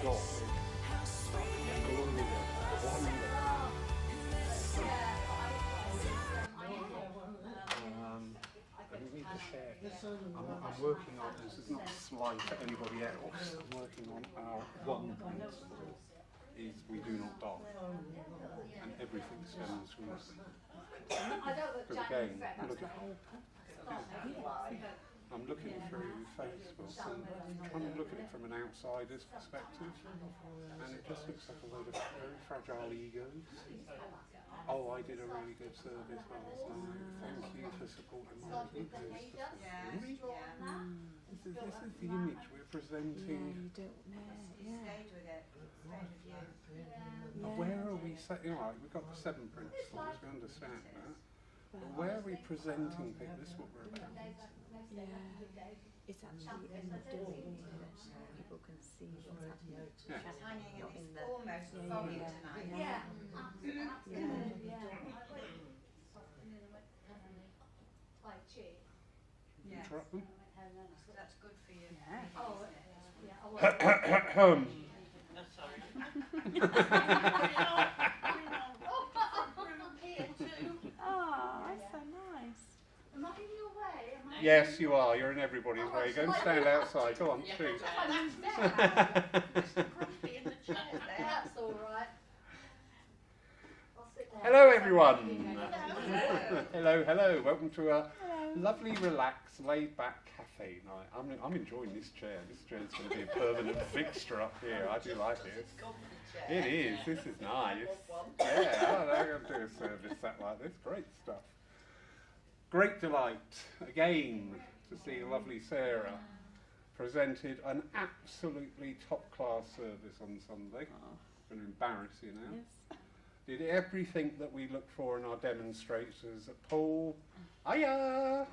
got is I need to share. I'm working on this. Is not a slight at anybody else. I'm working on our one principle is we do not die, and everything stems from this. Because again, I'm looking through Facebook and trying to look at it from an outsider's perspective, and it just looks like a load of very fragile egos. Oh, I did a really good service last night. Thank you for supporting my egos. Really? This is the image we're presenting. You don't know. Stayed with it. Stayed with you. Where are we setting? All right, we've got the 7 principles. We understand that. But where are we presenting people? This is what we're about. It's actually in the doing that people can see what's happening. Hanging Not and in it's the almost foggy tonight. Interrupt them? That's good for you. Oh, that's so nice. Am I in your way? Yes, you are. You're in everybody's way. Go and stand outside. Go on, shoot. That's all right. I'll sit there. Hello, everyone. Hello, hello. Welcome to a lovely, relaxed, laid-back cafe night. I'm enjoying this chair. This chair's going to be a permanent fixture up here. I do like this. It is. This is nice. Yeah, I'm going to do a service set like this. Great stuff. Great delight again to see lovely Sarah presented an absolutely top-class service on Sunday. I'm going to embarrass you now. Yes. Did everything that we look for in our demonstrators. Paul, hiya!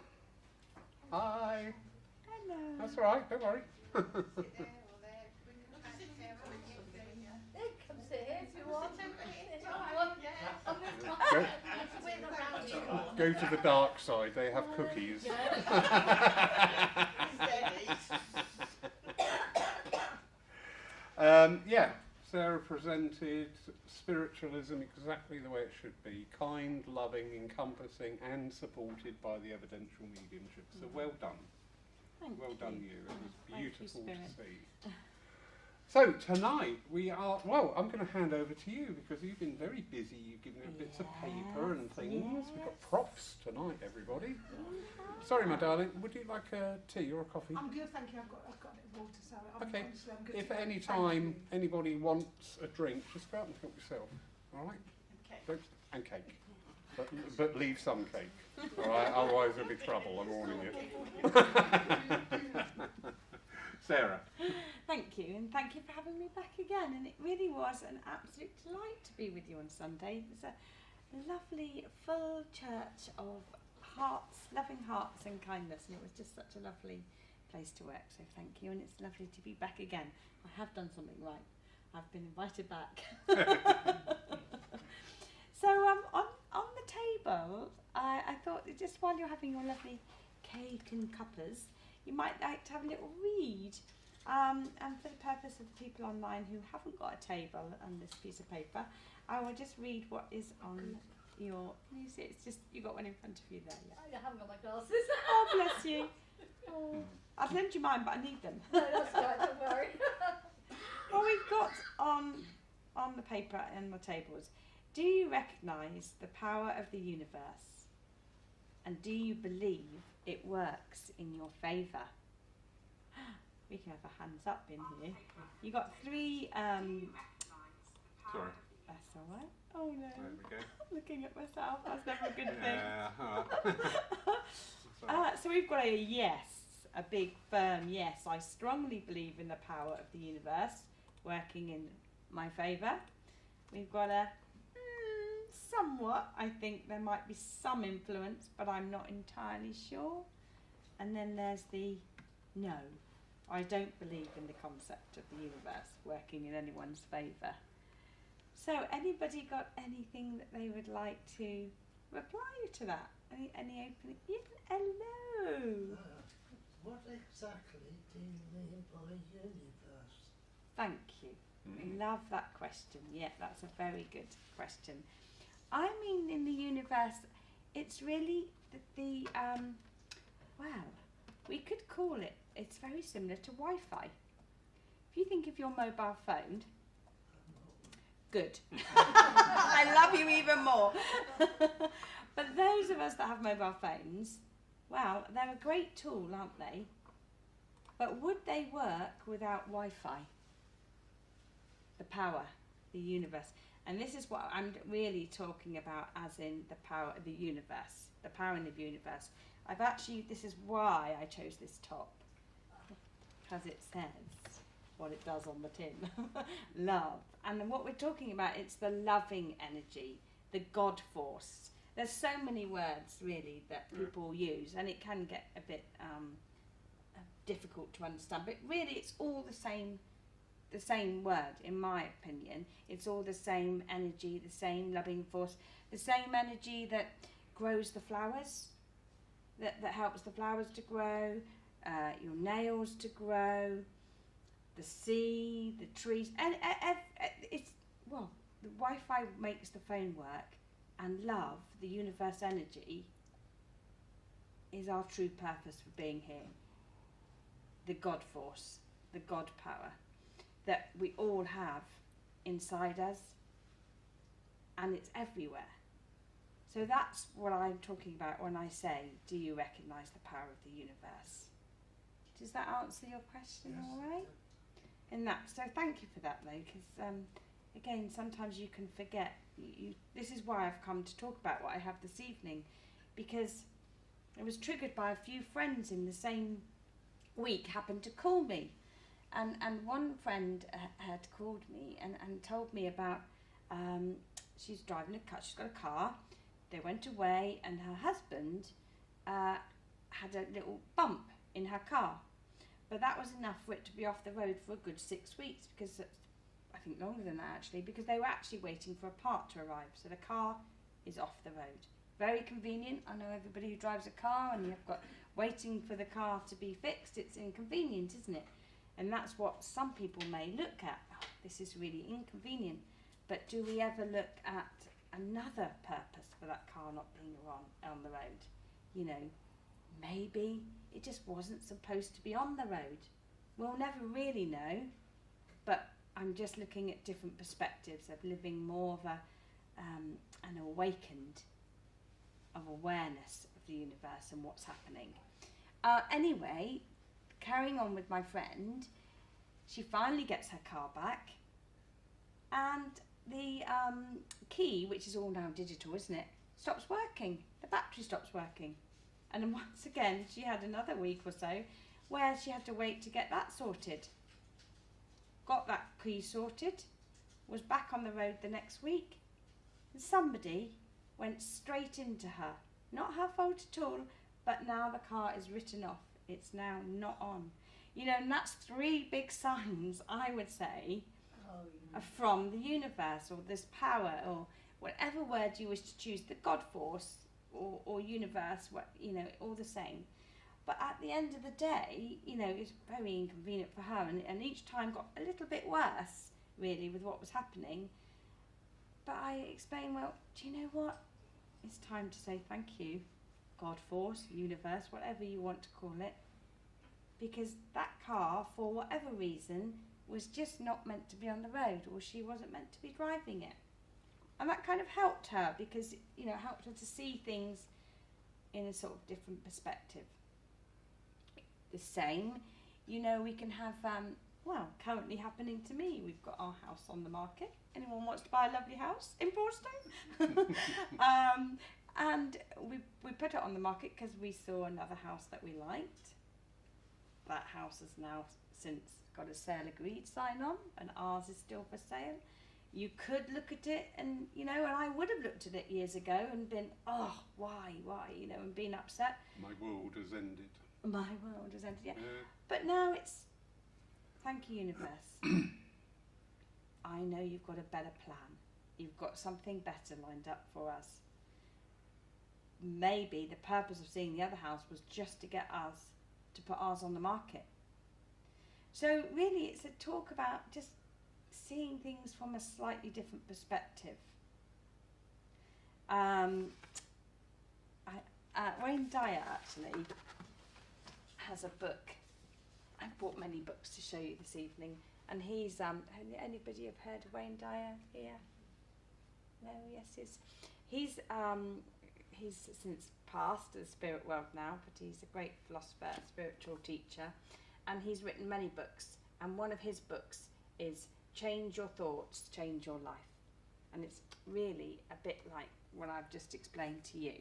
Hi! Hello. That's all right, don't worry. They can sit here if you want. Go to the dark side, they have cookies. Yeah, Sarah presented spiritualism exactly the way it should be. Kind, loving, encompassing and supported by the evidential mediumship. So well done. Well done you. It was beautiful to see. So tonight we are, well, I'm going to hand over to you because you've been very busy. You've given me bits of paper and things. We've got props tonight, everybody. Sorry, my darling, would you like a tea or a coffee? I'm good, thank you. I've got a bit of water, so I'm good. If at any time anybody wants a drink, just go out and help yourself. All right? Okay. And cake. But leave some cake. All right? Otherwise there'll be trouble. I'm warning you. Sarah. Thank you, and thank you for having me back again. And it really was an absolute delight to be with you on Sunday. It was a lovely, full church of hearts, loving hearts and kindness, and it was just such a lovely place to work. So thank you, and it's lovely to be back again. I have done something right. I've been invited back. So on the table, I thought that just while you're having your lovely cake and cuppers, you might like to have a little read. And for the purpose of the people online who haven't got a table and this piece of paper, I will just read what is on your. Can you see? It's just you got one in front of you there. Yeah. I haven't got my glasses. Oh, bless you. Oh, I'd lend you mine, but I need them. No, that's all right, don't worry. What we've got on the paper and the tables. Do you recognise the power of the universe? And do you believe it works in your favour? We can have a hands up in here. You got 3. Sorry. That's all right. Oh no. There we go. I'm looking at myself. That's never a good Yeah. So we've got a yes, a big firm yes. I strongly believe in the power of the universe working in my favour. We've got a somewhat. I think there might be some influence, but I'm not entirely sure. And then there's the no. I don't believe in the concept of the universe working in anyone's favour. So anybody got anything that they would like to reply to that? Any opening? Hello. What exactly do you mean by universe? Thank you. Love that question. Yeah, that's a very good question. I mean, in the universe, it's really well, we could call it, it's very similar to Wi-Fi. If you think of your mobile phone, good. I love you even more. But those of us that have mobile phones, well, they're a great tool, aren't they? But would they work without Wi-Fi? The power, the universe. And this is what I'm really talking about, as in the power of the universe. The power in the universe. I've actually, this is why I chose this top. Because it says what it does on the tin. Love. And what we're talking about, it's the loving energy, the God force. There's so many words, really, that people use, and it can get a bit difficult to understand. But really, it's all the same word, in my opinion. It's all the same energy, the same loving force, the same energy that grows the flowers, that helps the flowers to grow, your nails to grow, the sea, the trees, and it's, well, the Wi-Fi makes the phone work, and love, the universe energy, is our true purpose for being here. The God force, the God power that we all have inside us, and it's everywhere. So that's what I'm talking about when I say, do you recognise the power of the universe? Does that answer your question? Yes. All right? And that, so thank you for that, though, because again, sometimes you can forget. This is why I've come to talk about what I have this evening, because I was triggered by a few friends in the same week happened to call me, and one friend had called me and told me about she's driving a car. She's got a car. They went away, and her husband had a little bump in her car, but that was enough for it to be off the road for a good 6 weeks, because I think longer than that actually, because they were actually waiting for a part to arrive. So the car is off the road. Very convenient. I know everybody who drives a car and you've got waiting for the car to be fixed, it's inconvenient, isn't it? And that's what some people may look at. Oh, this is really inconvenient. But do we ever look at another purpose for that car not being on the road? You know, maybe it just wasn't supposed to be on the road. We'll never really know, but I'm just looking at different perspectives of living more of an awakened of awareness of the universe and what's happening. Anyway, carrying on with my friend, she finally gets her car back, and the key, which is all now digital, isn't it, stops working. The battery stops working. And then once again, she had another week or so where she had to wait to get that sorted. Got that key sorted, was back on the road the next week, and somebody went straight into her. Not her fault at all, but now the car is written off. It's now not on. You know, and that's 3 big signs, I would say, from the universe, or this power, or whatever word you wish to choose, the God force or universe, you know, all the same. But at the end of the day, you know, it's very inconvenient for her, and each time got a little bit worse, really, with what was happening. But I explained, well, do you know what? It's time to say thank you, God force, universe, whatever you want to call it, because that car, for whatever reason, was just not meant to be on the road, or she wasn't meant to be driving it. And that kind of helped her, because, you know, it helped her to see things in a sort of different perspective. The same, you know, we can have, well, currently happening to me, we've got our house on the market. Anyone wants to buy a lovely house in Broadstone? And we put it on the market because we saw another house that we liked. That house has now since got a sale agreed sign on, and ours is still for sale. You could look at it and, you know, and I would have looked at it years ago and been, oh, why, you know, and been upset. My world has ended. My world has ended, yeah. But now it's, thank you, universe. I know you've got a better plan. You've got something better lined up for us. Maybe the purpose of seeing the other house was just to get us to put ours on the market. So really it's a talk about just seeing things from a slightly different perspective. Wayne Dyer actually has a book. I've brought many books to show you this evening, and he's anybody have heard of Wayne Dyer here? No, yes, he's since passed to the spirit world now, but he's a great philosopher, spiritual teacher, and he's written many books, and one of his books is Change Your Thoughts, Change Your Life. And it's really a bit like what I've just explained to you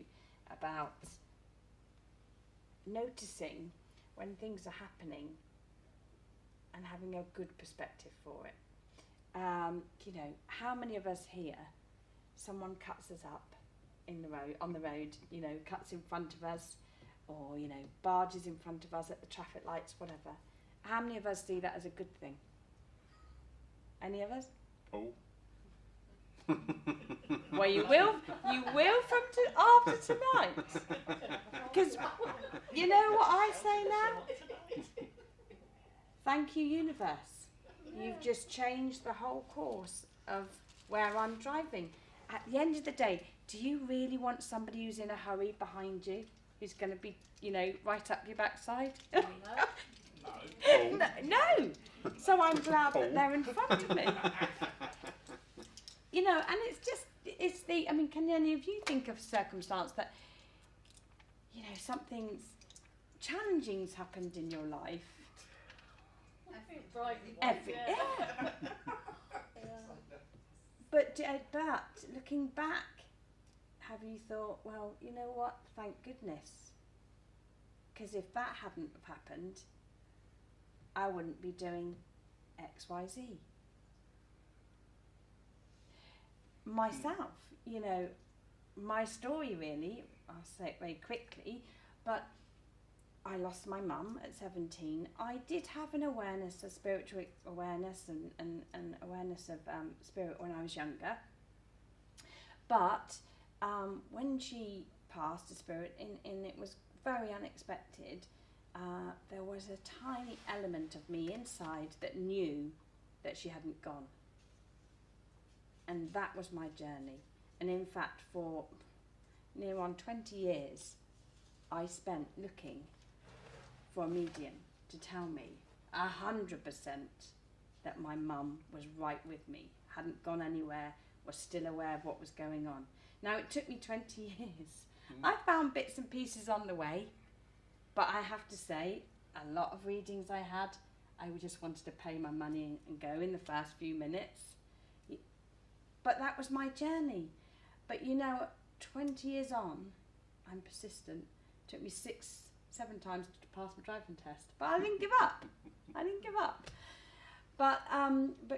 about noticing when things are happening and having a good perspective for it. You know, how many of us here, someone cuts us up on the road, you know, cuts in front of us, or, you know, barges in front of us at the traffic lights, whatever. How many of us see that as a good thing? Any of us? Paul? Well, you will from after tonight. Because you know what I say now? Thank you, universe. You've just changed the whole course of where I'm driving. At the end of the day, do you really want somebody who's in a hurry behind you, who's going to be, you know, right up your backside? No. So I'm glad that they're in front of me. You know, and I mean, can any of you think of a circumstance that, you know, something's challenging's happened in your life? Yeah. But looking back, have you thought, well, you know what, thank goodness. Because if that hadn't have happened, I wouldn't be doing X, Y, Z. Myself, you know, my story really, I'll say it very quickly, but I lost my mum at 17. I did have an awareness, a spiritual awareness and awareness of spirit when I was younger. But when she passed to spirit, and it was very unexpected, there was a tiny element of me inside that knew that she hadn't gone. And that was my journey. And in fact, for near on 20 years, I spent looking for a medium to tell me 100% that my mum was right with me, hadn't gone anywhere, was still aware of what was going on. Now, it took me 20 years. I found bits and pieces on the way, but I have to say, a lot of readings I had, I just wanted to pay my money and go in the first few minutes. But that was my journey. But you know, 20 years on, I'm persistent. It took me 6-7 times to pass my driving test. But I didn't give up. But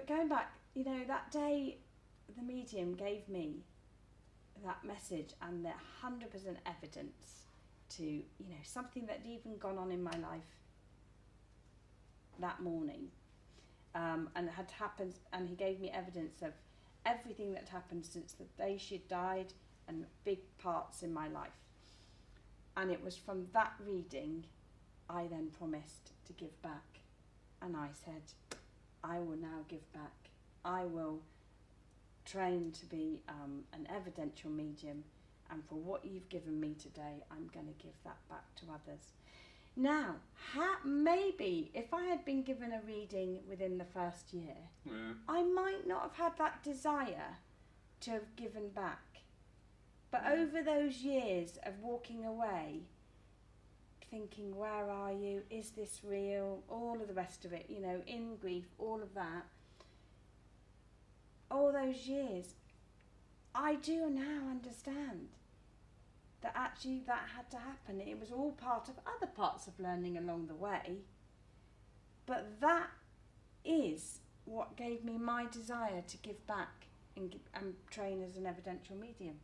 going back, you know, that day the medium gave me that message and the 100% evidence to, you know, something that had even gone on in my life that morning. And it had happened, and he gave me evidence of everything that happened since the day she died and big parts in my life. And it was from that reading I then promised to give back. And I said, I will now give back. I will train to be an evidential medium, and for what you've given me today, I'm going to give that back to others. Now, maybe if I had been given a reading within the first year, I might not have had that desire to have given back. But over those years of walking away, thinking, where are you? Is this real? All of the rest of it, you know, in grief, all of that. All those years, I do now understand that actually that had to happen. It was all part of other parts of learning along the way. But that is what gave me my desire to give back and train as an evidential medium.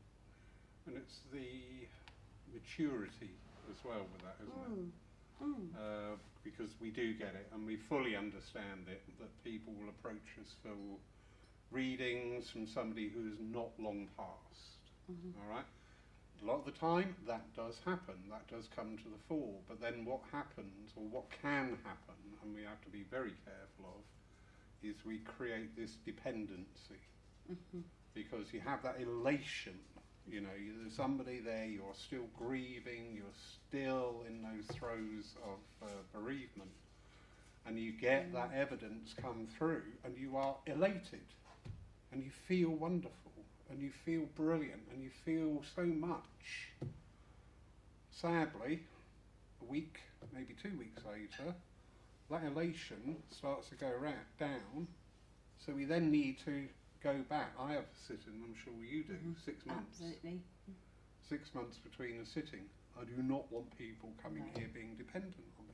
And it's the maturity as well with that, isn't it? Because we do get it and we fully understand it, that people will approach us for readings from somebody who is not long past. All right? A lot of the time that does happen, that does come to the fore, but then what happens, or what can happen, and we have to be very careful of, is we create this dependency. Because you have that elation, you know, there's somebody there, you're still grieving, you're still in those throes of bereavement, and you get that evidence come through, and you are elated, and you feel wonderful, and you feel brilliant, and you feel so much. Sadly, a week, maybe 2 weeks later, that elation starts to go down, so we then need to go back. I have a sitting, I'm sure you do, 6 months. Absolutely. 6 months between a sitting. I do not want people coming here being dependent on me.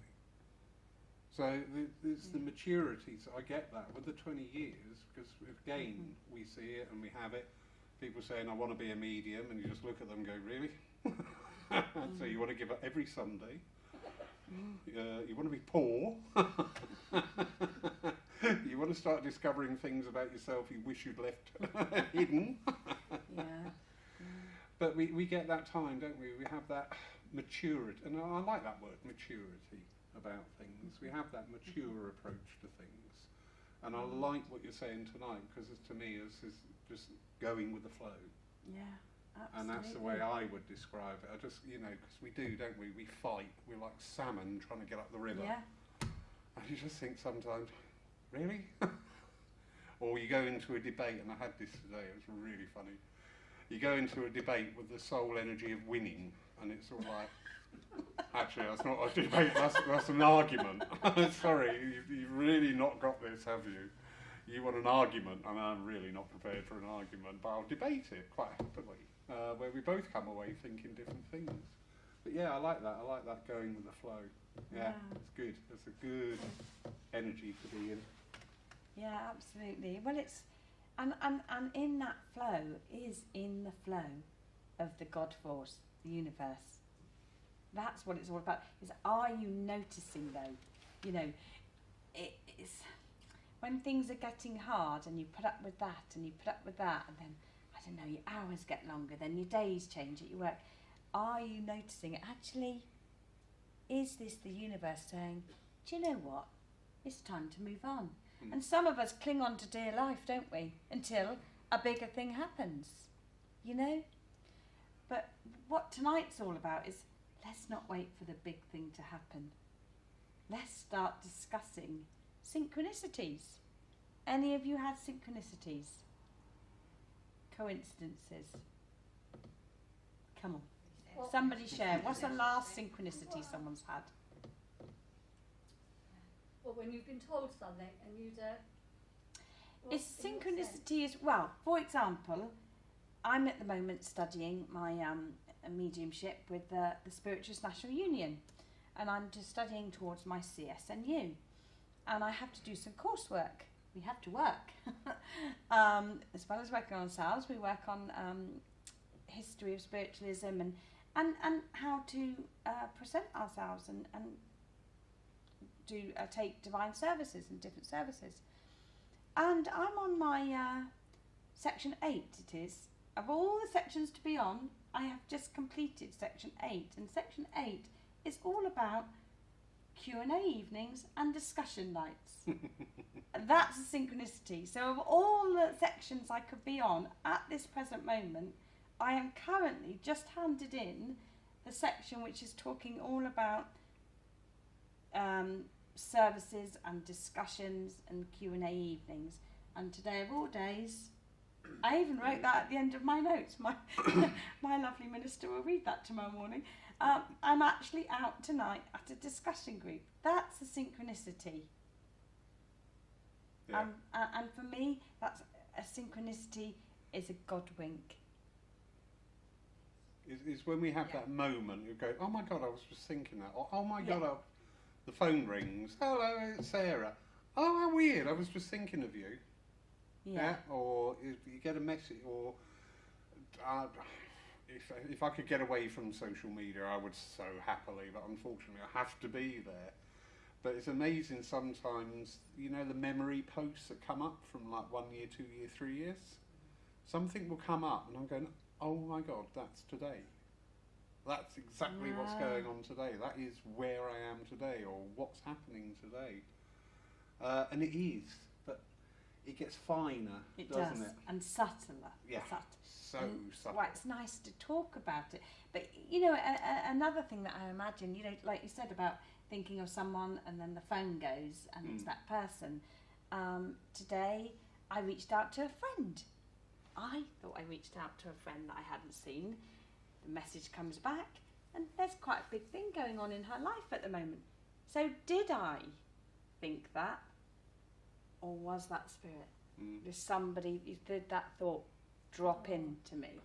So it's the maturity. So I get that with the 20 years, because again, we see it and we have it. People saying, I want to be a medium, and you just look at them and go, really? So you want to give up every Sunday? You want to be poor? You want to start discovering things about yourself you wish you'd left hidden? But we get that time, don't we? We have that maturity, and I like that word, maturity, about things. We have that mature approach to things. And I like what you're saying tonight, because to me it's just going with the flow. Yeah, absolutely. And that's the way I would describe it. I just, you know, because we do, don't we? We fight. We're like salmon trying to get up the river. Yeah. And you just think sometimes, really? Or you go into a debate, and I had this today, it was really funny. You go into a debate with the sole energy of winning, and it's sort of like, actually, that's not a debate, that's an argument. Sorry, you've really not got this, have you? You want an argument, and I'm really not prepared for an argument, but I'll debate it quite happily, where we both come away thinking different things. But yeah, I like that going with the flow. Yeah, it's good. It's a good energy to be in. Yeah, absolutely. Well, it's and in that flow is in the flow of the God force, the universe. That's what it's all about. Is, are you noticing though? You know, it's when things are getting hard and you put up with that and you put up with that, and then I don't know, your hours get longer, then your days change at your work. Are you noticing it? Actually, is this the universe saying, do you know what? It's time to move on. And some of us cling on to dear life, don't we? Until a bigger thing happens, you know? But what tonight's all about is, let's not wait for the big thing to happen. Let's start discussing synchronicities. Any of you had synchronicities? Coincidences? Come on. Well, Somebody share. What's the last synchronicity someone's had? Well, when you've been told something and you'd... It's synchronicity is, well, for example, I'm at the moment studying my mediumship with the Spiritualist National Union, and I'm just studying towards my CSNU, and I have to do some coursework. We have to work. As well as working on ourselves, we work on history of spiritualism and how to present ourselves and do take divine services and different services. And I'm on my section 8, it is. Of all the sections to be on, I have just completed section 8. And section 8 is all about Q&A evenings and discussion nights. That's a synchronicity. So of all the sections I could be on at this present moment, I am currently just handed in the section which is talking all about services and discussions and Q&A evenings. And today of all days, I even wrote that at the end of my notes. My my lovely minister will read that tomorrow morning. I'm actually out tonight at a discussion group. That's a synchronicity. Yeah. And for me, that's a synchronicity is a God wink. It's when we have that moment, you go, oh my God, I was just thinking that. Or, oh my God, the phone rings. Hello, it's Sarah. Oh, how weird, I was just thinking of you. Yeah. Or you get a message, or if I could get away from social media, I would so happily, but unfortunately I have to be there. But it's amazing sometimes, you know, the memory posts that come up from like 1 year, 2 year, 3 years. Something will come up and I'm going, oh my God, that's today. That's exactly what's going on today. That is where I am today, or what's happening today. And it is, but it gets finer, doesn't it? And subtler. Yeah, so subtle. Well, it's nice to talk about it. But, you know, another thing that I imagine, you know, like you said about thinking of someone and then the phone goes and it's that person. Today, I reached out to a friend. I thought I reached out to a friend that I hadn't seen. The message comes back, and there's quite a big thing going on in her life at the moment. So did I think that, or was that spirit? Did that thought drop into me?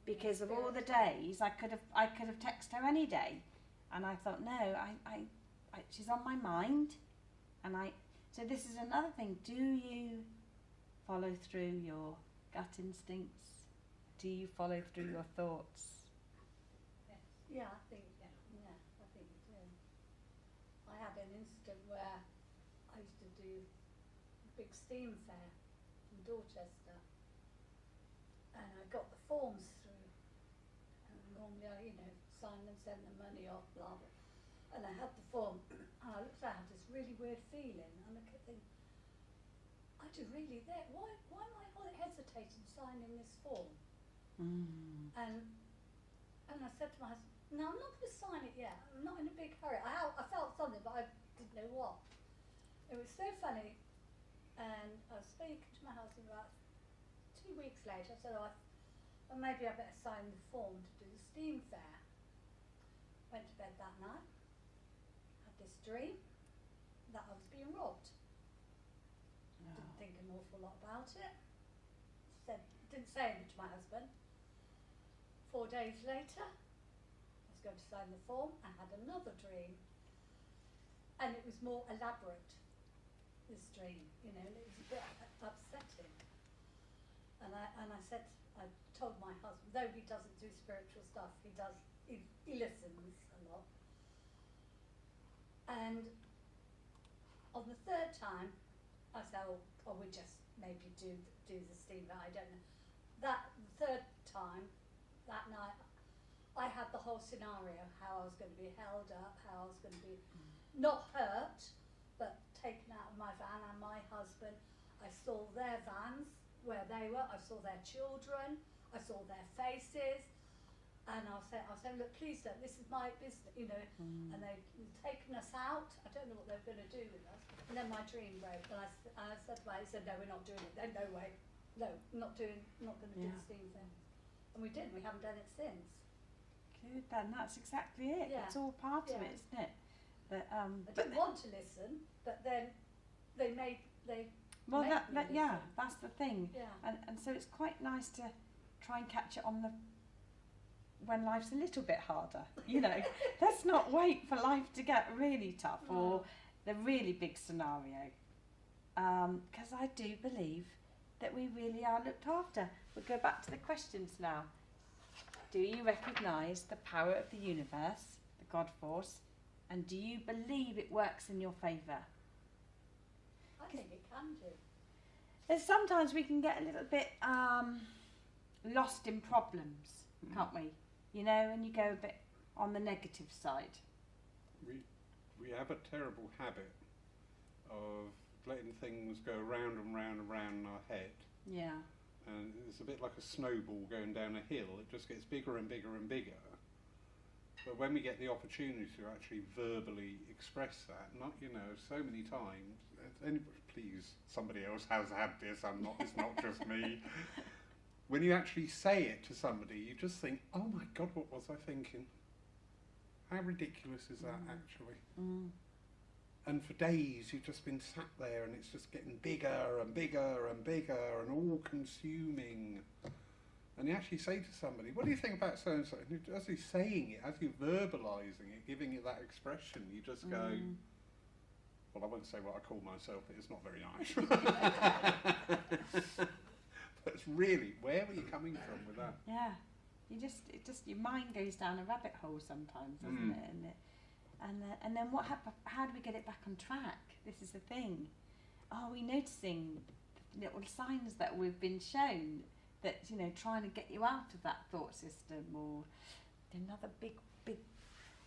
Because of all the days, I could have texted her any day, and I thought, no, I she's on my mind, and so this is another thing. Do you follow through your gut instincts? Do you follow through your thoughts? Yeah, I think you do. I had an incident where I used to do a big steam fair in Dorchester, and I got the forms through, and normally I, sign them, send the money off, blah blah, and I had the form, and I looked at it, I had this really weird feeling, and I kept thinking, I do really there. Why am I hesitating signing this form? And I said to my husband, no, I'm not going to sign it yet. I'm not in a big hurry. I felt something, but I didn't know what. It was so funny. And I was speaking to my husband about 2 weeks later. I said, well, maybe I better sign the form to do the steam fair. Went to bed that night. Had this dream that I was being robbed. Didn't think an awful lot about it. Didn't say anything to my husband. 4 days later, I was going to sign the form. I had another dream, and it was more elaborate. This dream, it was a bit upsetting. And I said, I told my husband, though he doesn't do spiritual stuff, he listens a lot. And on the third time, I said, oh, we just maybe do the steam, but I don't know. The third time, that night, I had the whole scenario, how I was going to be held up, how I was going to be not hurt, but taken out of my van, and my husband, I saw their vans, where they were, I saw their children, I saw their faces, and I'll say, look, please don't, this is my business, and they've taken us out. I don't know what they're going to do with us. And then my dream broke, and I said to my, he said, no, we're not doing it. Then no way, no, not going to do the steam thing. And we didn't. We haven't done it since. Good, then that's exactly it. Yeah. It's all part of it, isn't it? But I didn't want to listen, but then they made well, me yeah, listen. that's the thing. Yeah. And so it's quite nice to try and catch it on when life's a little bit harder. Let's not wait for life to get really tough or the really big scenario. Because I do believe that we really are looked after. We'll go back to the questions now. Do you recognise the power of the universe, the God force, and do you believe it works in your favour? I think it can do. There's sometimes we can get a little bit lost in problems, can't we? And you go a bit on the negative side. We have a terrible habit of letting things go round and round and round in our head. Yeah. And it's a bit like a snowball going down a hill. It just gets bigger and bigger and bigger. But when we get the opportunity to actually verbally express that, so many times, please, somebody else has had this, it's not just me. When you actually say it to somebody, you just think, oh my God, what was I thinking? How ridiculous is that actually? And for days you've just been sat there and it's just getting bigger and bigger and bigger and all consuming. And you actually say to somebody, what do you think about so and so? And as you're saying it, as you're verbalising it, giving it that expression, you just go, well, I won't say what I call myself, but it's not very nice. But it's really, where were you coming from with that? Yeah. Your mind goes down a rabbit hole sometimes, doesn't it? And then what happens? How do we get it back on track? This is the thing. Are we noticing the little signs that we've been shown that trying to get you out of that thought system, or Another big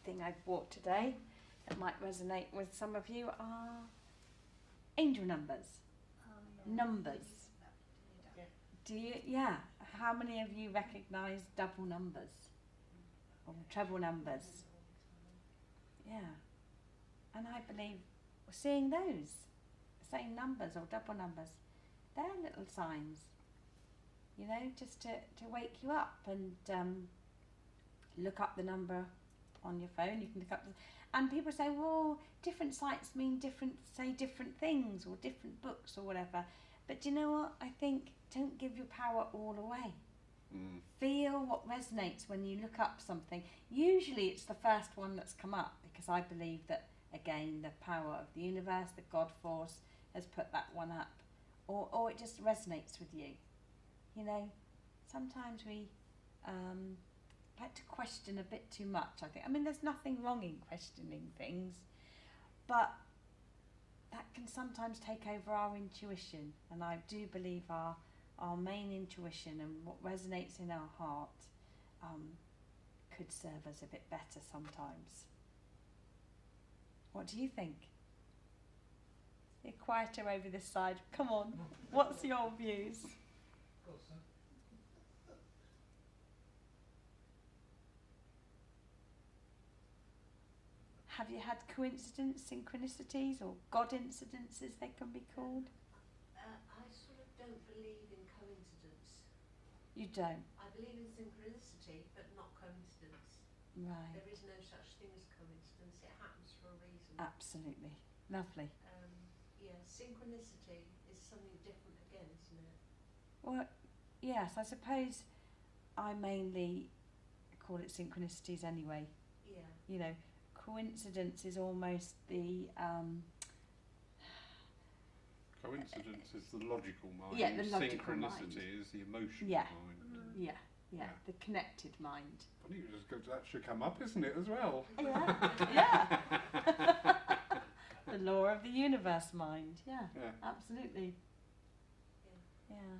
thing I bought today that might resonate with some of you are angel numbers. Numbers. Do you? Yeah. How many of you recognise double numbers or treble numbers? Yeah. And I believe seeing those, same numbers or double numbers, they're little signs, you know, just to wake you up. And look up the number on your phone. You can look up and people say, well, different sites mean different things, or different books or whatever. But do you know what? I think don't give your power all away. Feel what resonates when you look up something. Usually it's the first one that's come up, because I believe that, again, the power of the universe, the God force, has put that one up. Or it just resonates with you. You know, sometimes we like to question a bit too much, I think. I mean, there's nothing wrong in questioning things, but that can sometimes take over our intuition. And I do believe our main intuition and what resonates in our heart could serve us a bit better sometimes. What do you think? You're quieter over this side. Come on. What's your views? Have you had coincidence, synchronicities, or God incidences they can be called? I sort of don't believe in coincidence. You don't? I believe in synchronicity, but not coincidence. Right. There is no such thing as coincidence. It happens for a reason. Absolutely. Lovely. Yeah, synchronicity is something different again, isn't it? Well, yes, I suppose I mainly call it synchronicities anyway. Yeah. You know, coincidence is almost the Coincidence is the logical mind. Yeah, the logical Synchronicity mind. is the emotional Yeah. mind. yeah, Yeah. the connected mind. Funny, you just go to that should come up, isn't it, as well? Yeah. The law of the universe mind. Yeah. Absolutely. Yeah.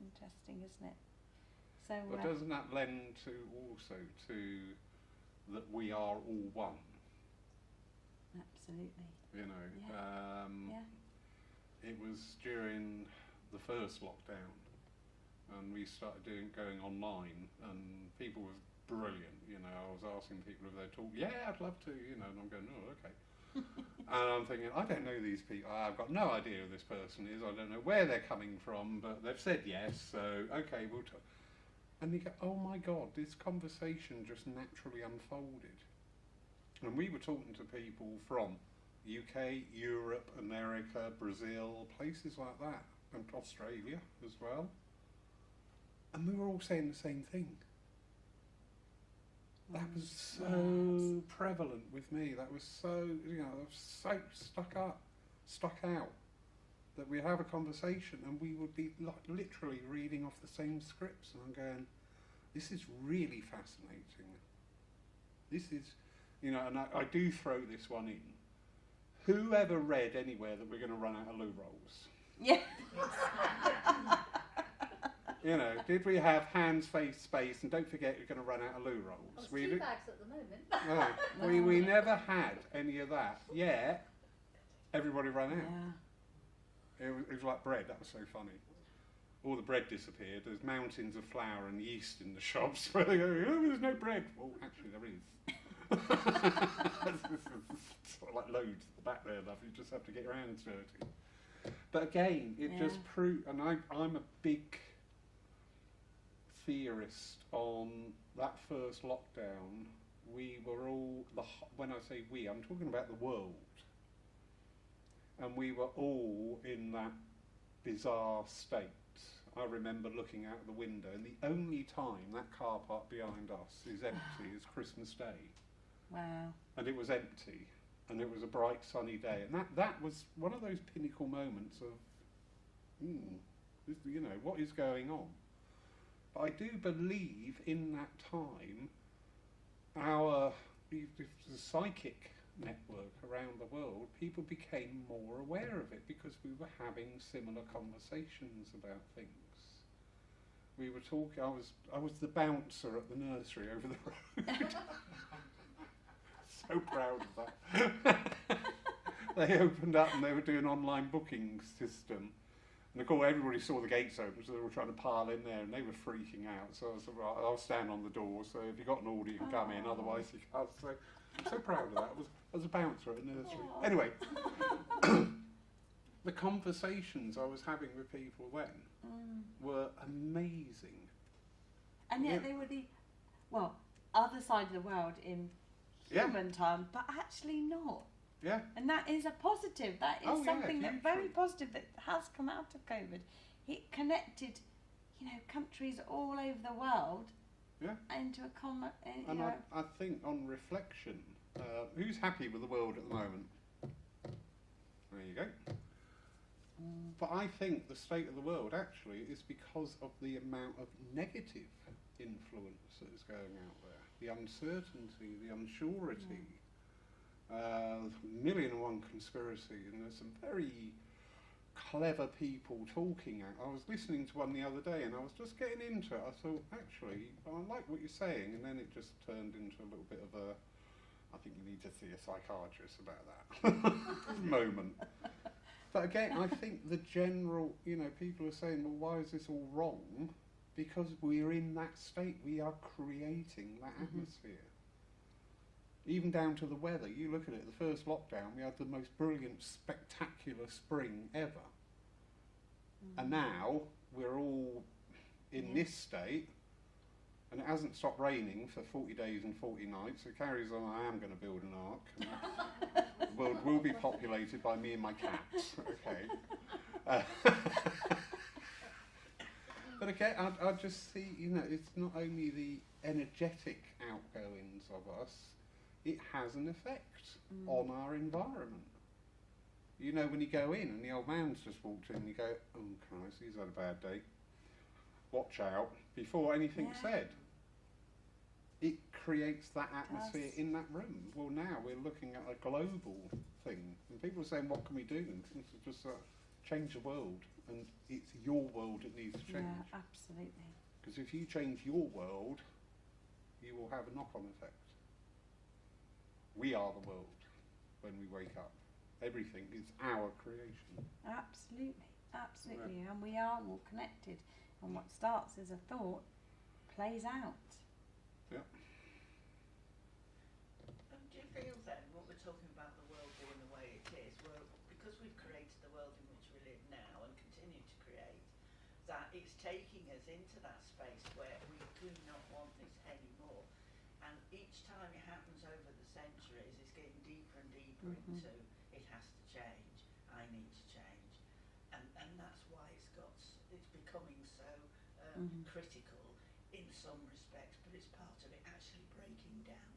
Interesting, isn't it? So. But doesn't that lend to also to that we are all one? Absolutely. You know. Yeah. It was during the first lockdown, and we started going online, and people were brilliant. You know, I was asking people if they'd talk. Yeah, I'd love to. You know, and I'm going, oh, okay. And I'm thinking, I don't know these people. I've got no idea who this person is. I don't know where they're coming from, but they've said yes, so okay, we'll talk. And you go, oh my God, this conversation just naturally unfolded. And we were talking to people from UK, Europe, America, Brazil, places like that, and Australia as well. And we were all saying the same thing. That was so prevalent with me. That was so, you know, I was so stuck out, that we'd have a conversation and we would be like literally reading off the same scripts. And I'm going, this is really fascinating. This is, you know, and I do throw this one in. Whoever read anywhere that we're going to run out of loo rolls? Yeah. You know, did we have hands, face, space, and don't forget you're going to run out of loo rolls? Well, it's 2 bags at the moment. No, we never had any of that. Yeah, everybody ran out. Yeah. It was like bread. That was so funny. All the bread disappeared. There's mountains of flour and yeast in the shops where they go, oh, there's no bread. Well, actually there is. Sort of like loads at the back there, love. You just have to get your hands dirty. But again, it just proved, and I'm a big theorist on that first lockdown. We were all, when I say we, I'm talking about the world. And we were all in that bizarre state. I remember looking out the window, and the only time that car park behind us is empty is Christmas Day. Wow. And it was empty, and it was a bright sunny day, and that was one of those pinnacle moments of, you know, what is going on? But I do believe in that time, the psychic network around the world, people became more aware of it because we were having similar conversations about things. we were talking. I was the bouncer at the nursery over the road. So proud of that. They opened up and they were doing online booking system. And of course everybody saw the gates open, so they were trying to pile in there and they were freaking out. So I said, right, I'll stand on the door, so if you've got an order you can come in, otherwise you can't. So I'm so proud of that. I was a bouncer at a nursery. Anyway, the conversations I was having with people then were amazing. And yet they were the, well, other side of the world in human time, but actually not. Yeah. And that is a positive. That is something that very positive that has come out of COVID. It connected, countries all over the world into a common. And I think on reflection, who's happy with the world at the moment? There you go. But I think the state of the world actually is because of the amount of negative influence that is going out there. The uncertainty, the unsurety. Million and one conspiracy, and there's some very clever people talking. I was listening to one the other day and I was just getting into it. I thought, actually, I like what you're saying, and then it just turned into a little bit of a, I think you need to see a psychiatrist about that moment. But again, I think the general, people are saying, well, why is this all wrong? Because we're in that state, we are creating that atmosphere. Even down to the weather. You look at it, the first lockdown, we had the most brilliant, spectacular spring ever. And now we're all in this state, and it hasn't stopped raining for 40 days and 40 nights. It carries on. I am going to build an ark. The world will be populated by me and my cats. Okay. But again, I just see, it's not only the energetic outgoings of us, it has an effect on our environment. When you go in and the old man's just walked in, you go, oh Christ, he's had a bad day. Watch out, before anything's said. It creates that atmosphere in that room. Well, now we're looking at a global thing, and people are saying, what can we do? And it's just change the world, and it's your world that needs to change. Yeah, absolutely. Because if you change your world, you will have a knock-on effect. We are the world when we wake up. Everything is our creation. Absolutely, absolutely. And we are all connected. And what starts as a thought plays out. Yeah. Do you feel then, what we're talking about the world being the way it is, well, because we've created the world in which we live now and continue to create, that it's taking us into that space where we do not want this anymore. And each time it happens over the centuries, it's getting deeper and deeper into it has to change, I need to change. And that's why it's becoming so critical in some respects, but it's part of it actually breaking down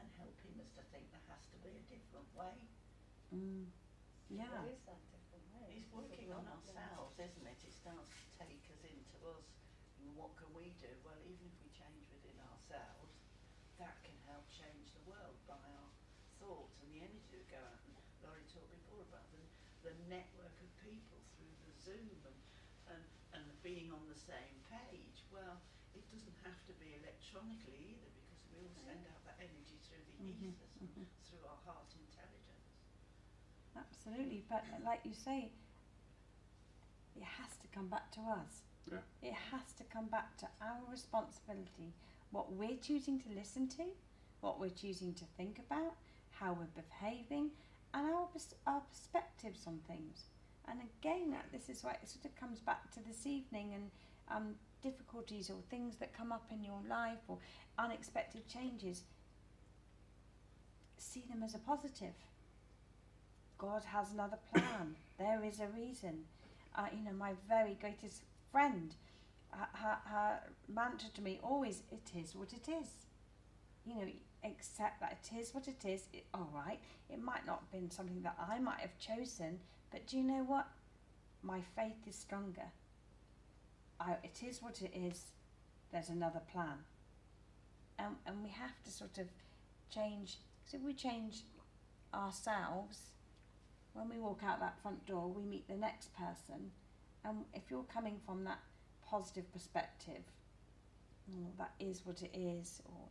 and helping us to think there has to be a different way. Yeah. What is that different way? It's working on ourselves, isn't it? It starts to take us into us. And what can we do? Well, even if we change within ourselves, that can help change the world by our thoughts and the energy that go out. And Laurie talked before about the network of people through the Zoom and being on the same page. Well, it doesn't have to be electronically either, because we all send out that energy through the ethers and through our heart intelligence. Absolutely, but like you say, it has to come back to us. Yeah. It has to come back to our responsibility, what we're choosing to listen to, what we're choosing to think about, how we're behaving, and our perspectives on things. And again, this is why it sort of comes back to this evening and difficulties or things that come up in your life or unexpected changes. See them as a positive. God has another plan. There is a reason. My very greatest friend, her mantra to me always, it is what it is. Accept that it is what it is. All right, it might not have been something that I might have chosen, but do you know what? My faith is stronger. It is what it is. There's another plan. And we have to sort of change. So if we change ourselves, when we walk out that front door, we meet the next person. And if you're coming from that positive perspective, oh, that is what it is, or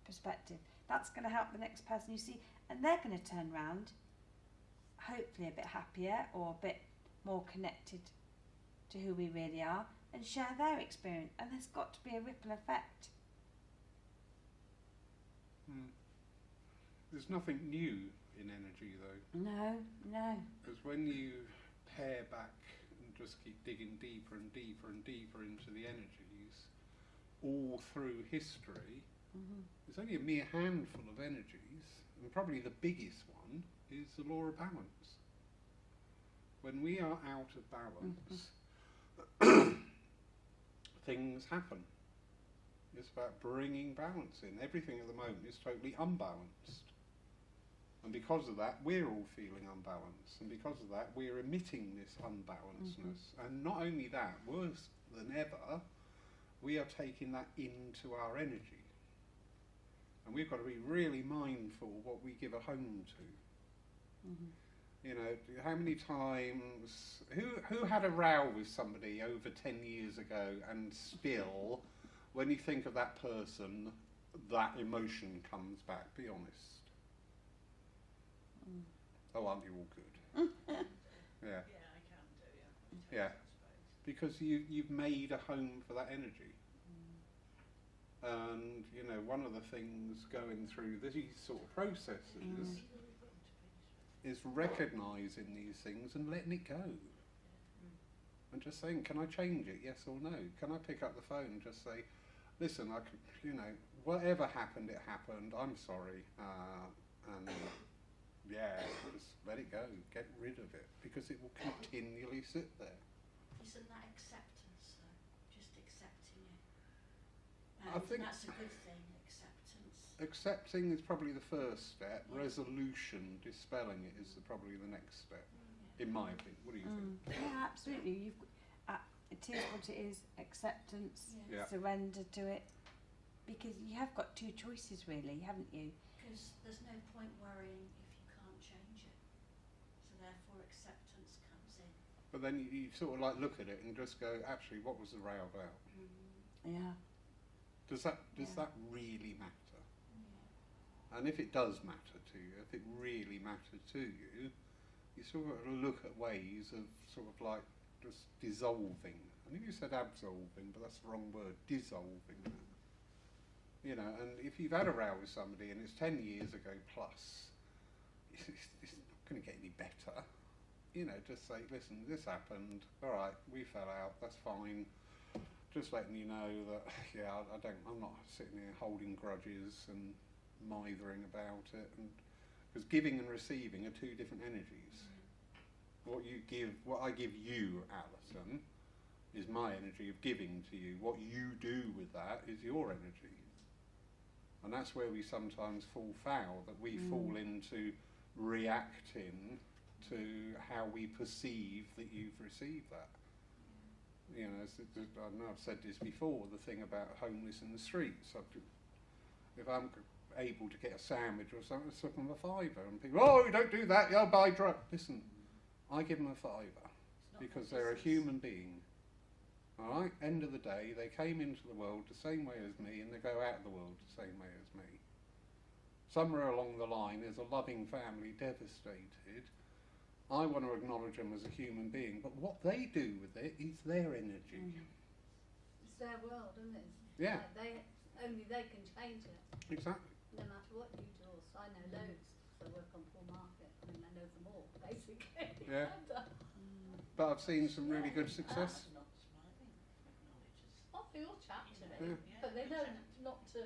perspective, that's going to help the next person you see, and they're going to turn round, hopefully a bit happier or a bit more connected to who we really are, and share their experience. And there's got to be a ripple effect. There's nothing new in energy though. No. Because when you pare back and just keep digging deeper and deeper and deeper into the energies, all through history, there's only a mere handful of energies, and probably the biggest one is the law of balance. When we are out of balance, things happen. It's about bringing balance in. Everything at the moment is totally unbalanced. And because of that, we're all feeling unbalanced. And because of that, we're emitting this unbalancedness. And not only that, worse than ever, we are taking that into our energy. And we've got to be really mindful what we give a home to. You know, how many times, who had a row with somebody over 10 years ago, and still, when you think of that person, that emotion comes back? Be honest. Oh, aren't you all good? Yeah. Yeah, I can do, Yeah. Because you've made a home for that energy. And, you know, one of the things going through these sort of processes is recognising these things and letting it go. And just saying, can I change it, yes or no? Can I pick up the phone and just say, listen, I could, you know, whatever happened, it happened, I'm sorry. And yeah, just let it go, get rid of it, because it will continually sit there. Isn't that acceptance though? Just accepting it. I think that's a good thing, acceptance. Accepting is probably the first step. Resolution, dispelling it, is probably the next step, in my opinion. What do you think? Yeah, absolutely. It is what it is. Acceptance, Yeah. surrender to it, because you have got two choices, really, haven't you? Because there's no point worrying if you can't change it. So therefore acceptance comes in. But then you sort of like look at it and just go, actually, what was the row about? Yeah. Does that really matter? And if it does matter to you, if it really matters to you, you sort of look at ways of sort of like just dissolving. I think you said absolving, but that's the wrong word. Dissolving that. You know, and if you've had a row with somebody and it's 10 years ago plus, it's not going to get any better. You know, just say, listen, this happened. All right, we fell out. That's fine. Just letting you know that, yeah, I'm not sitting here holding grudges and mithering about it, and because giving and receiving are two different energies. What I give you, Alison, is my energy of giving to you. What you do with that is your energy, and that's where we sometimes fall foul. That we fall into reacting to how we perceive that you've received that. You know, I know I've said this before, the thing about homeless in the streets. If I'm able to get a sandwich or something, I slip them a fiver, and people, oh, you don't do that, you'll buy drugs. Listen, I give them a fiver because they're a human being. All right, end of the day, they came into the world the same way as me, and they go out of the world the same way as me. Somewhere along the line, there's a loving family devastated. I want to acknowledge them as a human being, but what they do with it is their energy. It's their world, isn't it? Yeah. Only they can change it. Exactly. No matter what you do. So I know loads. So I work on Poor Market. I mean, I know them all, basically. Yeah. But I've seen some really good success. Not smiling, acknowledges. Oh, they all chat to me. Yeah. But they know not to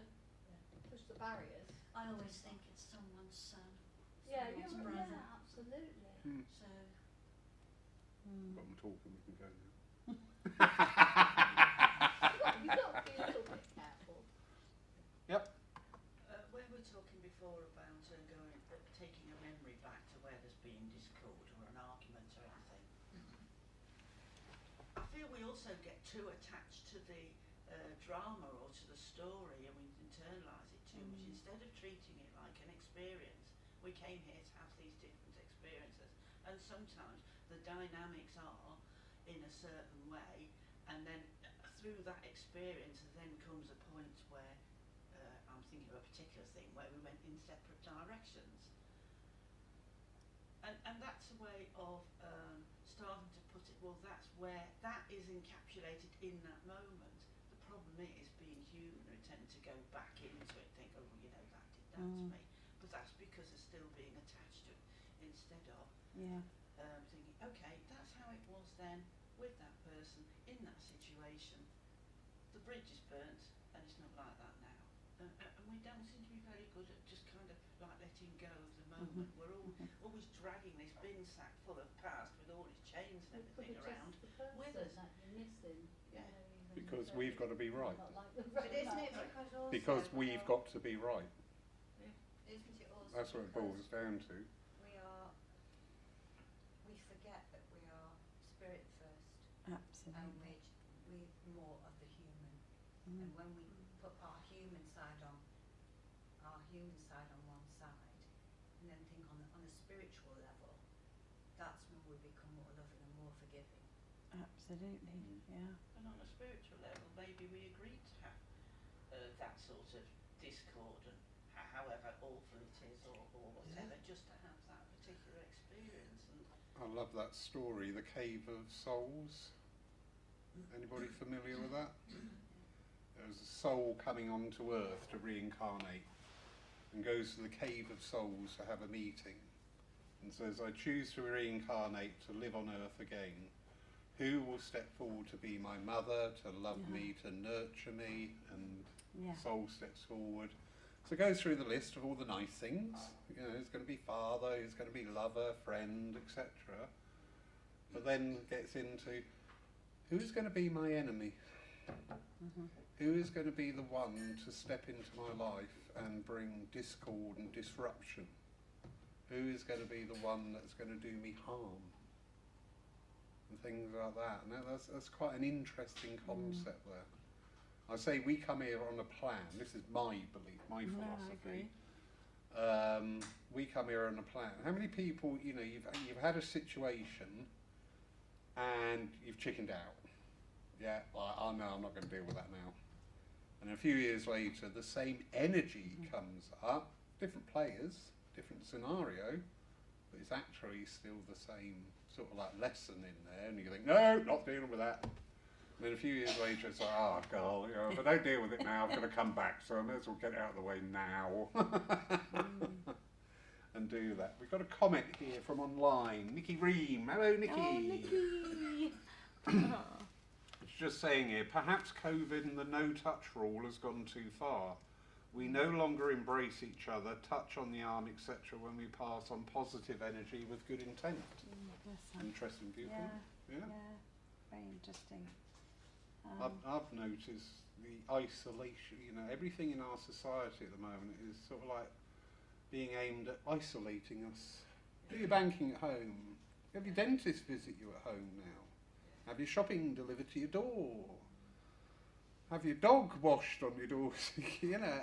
push the barriers. I always think it's someone's son. Yeah, someone's you're brother. yeah, absolutely. So Got them talking, we can go now. You've got to be a little bit careful. Yep. We were talking before about taking a memory back to where there's been discord or an argument or anything. I feel we also get too attached to the drama or to the story, and we internalise it too much instead of treating it like an experience. We came here to have these different experiences, and sometimes the dynamics are in a certain way, and then through that experience then comes a point where I'm thinking of a particular thing where we went in separate directions. And that's a way of starting to put it, well, that's where, that is encapsulated in that moment. The problem is, being human, we tend to go back into it, think, oh, you know, that did that to me. But that's because it's still being attached to it, instead of thinking, okay, that's how it was then with that person in that situation. The bridge is burnt and it's not like that now. And we don't seem to be very good at just kind of like letting go of the moment. We're all always dragging this bin sack full of past with all its chains and everything around with us. That you're missing, Yeah. Because we've got to be right. But isn't it because also Because we've got to be right. isn't it also That's what it boils down to. we forget that we are spirit first Absolutely. and we're more of the human. And when we put our human side on one side and then think on a spiritual level, that's when we become more loving and more forgiving. Absolutely, yeah. And on a spiritual level, maybe we agreed to have that sort of discord and however awful it is or whatever, just to have that particular experience. And I love that story, the Cave of Souls. Anybody familiar with that? There's a soul coming onto Earth to reincarnate and goes to the Cave of Souls to have a meeting and says, I choose to reincarnate to live on Earth again. Who will step forward to be my mother, to love me, to nurture me? And soul steps forward. So it goes through the list of all the nice things. You know, it's going to be father, it's going to be lover, friend, etc. But then gets into, who's going to be my enemy? Who is going to be the one to step into my life and bring discord and disruption? Who is going to be the one that's going to do me harm? And things like that. And that's quite an interesting concept there. I say we come here on a plan. This is my belief, my philosophy. We come here on a plan. How many people, you know, you've had a situation and you've chickened out? Yeah, well, I know I'm not going to deal with that now. And a few years later, the same energy comes up, different players, different scenario, but it's actually still the same sort of like lesson in there, and you think, no, not dealing with that. And then a few years later, it's like, oh, God, you know, if I don't deal with it now, I'm going to come back, so I may as well get it out of the way now. And do that. We've got a comment here from online. Nikki Ream. Hello, Nikki. Oh, Nikki. It's just saying here, perhaps COVID and the no-touch rule has gone too far. We no longer embrace each other, touch on the arm, etc. when we pass on positive energy with good intent. Interesting viewpoint. Yeah, very interesting. I've noticed the isolation, you know, everything in our society at the moment is sort of like being aimed at isolating us. Do your banking at home. Have your dentist visit you at home now. Have your shopping delivered to your door. Have your dog washed on your door, you know.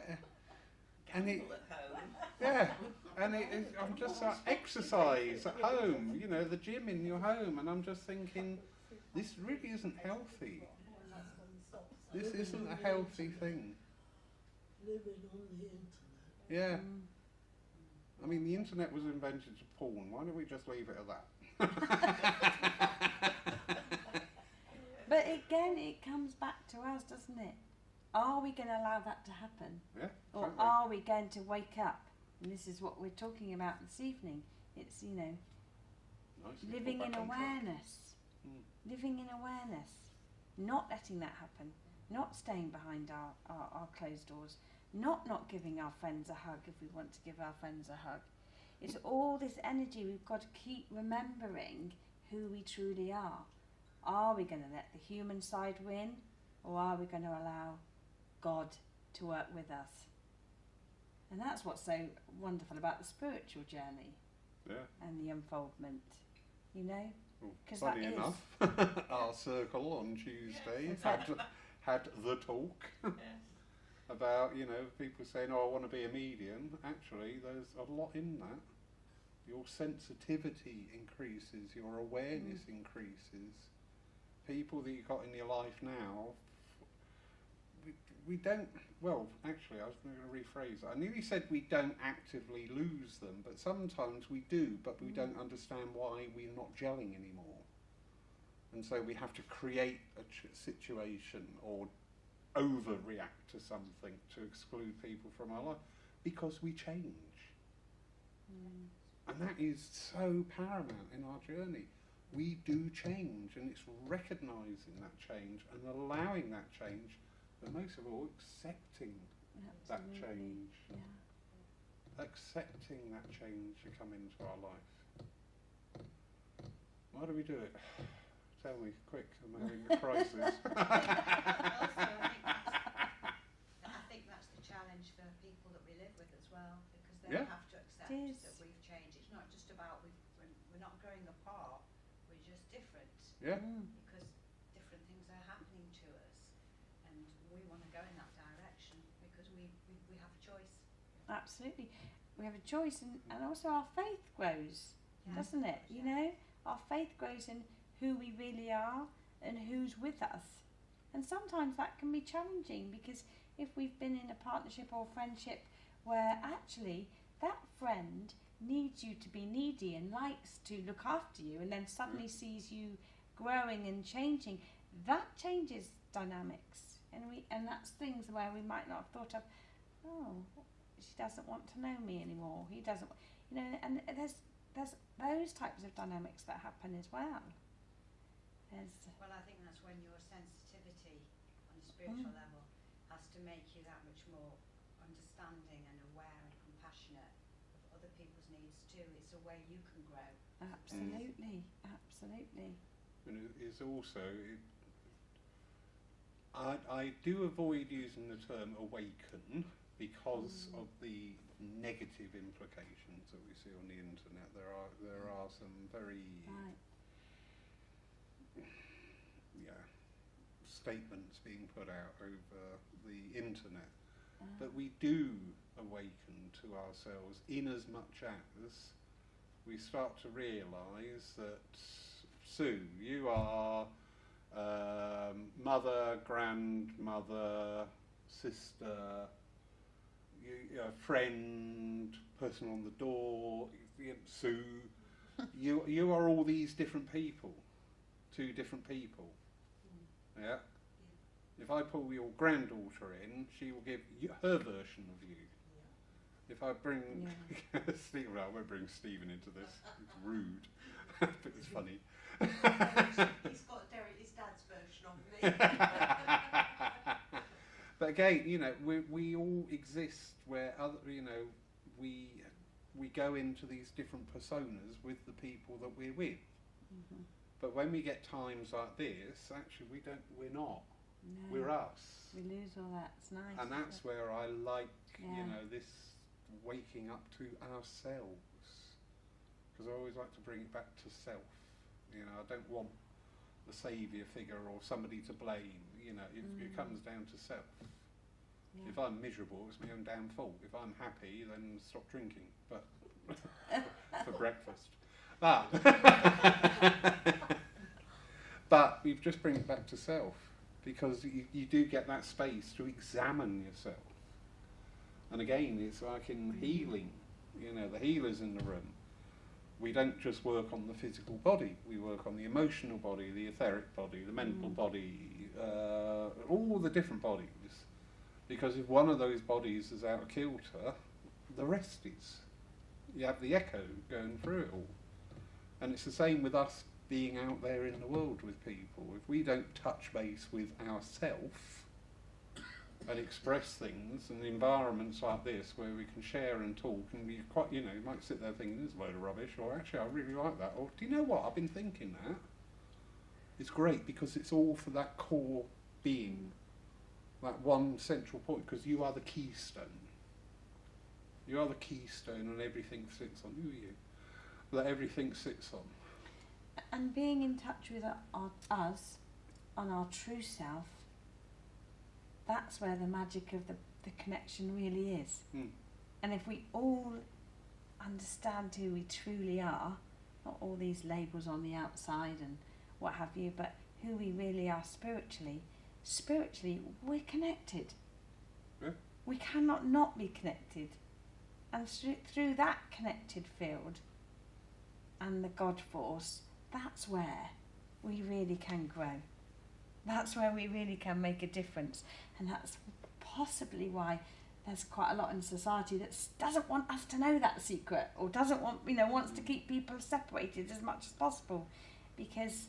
And it, at home. yeah, and I'm just like, exercise at home, you know, the gym in your home, and I'm just thinking, this really isn't healthy. This isn't a healthy thing. Living on the internet. Yeah. I mean, the internet was invented to porn. Why don't we just leave it at that? But again, it comes back to us, doesn't it? Are we going to allow that to happen? Yeah. Or Totally. are we going to wake up? And this is what we're talking about this evening. It's, you know, Nicely living put in back on track. awareness. Living in awareness. Not letting that happen. Not staying behind our closed doors. Not giving our friends a hug if we want to give our friends a hug. It's all this energy we've got to keep remembering who we truly are. Are we going to let the human side win, or are we going to allow God to work with us? And that's what's so wonderful about the spiritual journey and the unfoldment, you know? Well, 'Cause funny that is. enough, our circle on Tuesday had the talk about, you know, people saying, oh, I want to be a medium. Actually, there's a lot in that. Your sensitivity increases, your awareness increases. People that you've got in your life now, we don't, well, actually, I was going to rephrase it. I nearly said we don't actively lose them, but sometimes we do, but we don't understand why we're not gelling anymore. And so we have to create a situation or overreact to something to exclude people from our life because we change. And that is so paramount in our journey. We do change, and it's recognising that change and allowing that change, but most of all, accepting that change. Yeah. Accepting that change to come into our life. Why do we do it? Tell me, quick, I'm having a crisis. I think that's the challenge for people that we live with as well, because they have to accept that we've changed. It's not just about we're not growing apart, we're just different. Yeah. Because different things are happening to us, and we want to go in that direction because we have a choice. Absolutely. We have a choice, and also our faith grows, doesn't it? You know, our faith grows in who we really are and who's with us. And sometimes that can be challenging, because if we've been in a partnership or friendship where actually that friend needs you to be needy and likes to look after you, and then suddenly sees you growing and changing, that changes dynamics. And that's things where we might not have thought of, oh, she doesn't want to know me anymore, he doesn't, you know, and there's those types of dynamics that happen as well. Well, I think that's when your sensitivity on a spiritual level has to make you that much more understanding and aware and compassionate of other people's needs too. It's a way you can grow. Absolutely, absolutely. And it's also, I do avoid using the term awaken because of the negative implications that we see on the internet. There are some very statements being put out over the internet, but we do awaken to ourselves in as much as we start to realise that, Sue, you are mother, grandmother, sister, friend, person on the door, Sue. You are all these different people, two different people. Yeah. If I pull your granddaughter in, she will give her version of you. If I bring Stephen, I won't bring Stephen into this. It's rude, but it's funny. He's got his dad's version of me. But again, you know, we all exist where we go into these different personas with the people that we're with. But when we get times like this, actually we're not. No. We're us. We lose all that. It's nice. And that's where I like, this waking up to ourselves. Because I always like to bring it back to self. You know, I don't want the saviour figure or somebody to blame. You know, it comes down to self. Yeah. If I'm miserable, it's my own damn fault. If I'm happy, then stop drinking. But for breakfast. But you just bring it back to self, because you do get that space to examine yourself. And again, it's like in healing, you know, the healers in the room. We don't just work on the physical body, we work on the emotional body, the etheric body, the mental body, all the different bodies. Because if one of those bodies is out of kilter, the rest is. You have the echo going through it all. And it's the same with us being out there in the world with people. If we don't touch base with ourselves and express things, and environments like this where we can share and talk, and you quite, you might sit there thinking this is a load of rubbish, or actually I really like that, or do you know what, I've been thinking that. It's great because it's all for that core being, that one central point, because you are the keystone. You are the keystone, and everything sits on you. That everything sits on. And being in touch with us, on our true self, that's where the magic of the connection really is. And if we all understand who we truly are, not all these labels on the outside and what have you, but who we really are spiritually, we're connected. we cannot not be connected. And through that connected field and the God force, that's where we really can grow. That's where we really can make a difference. And that's possibly why there's quite a lot in society that doesn't want us to know that secret, or doesn't want, wants to keep people separated as much as possible, because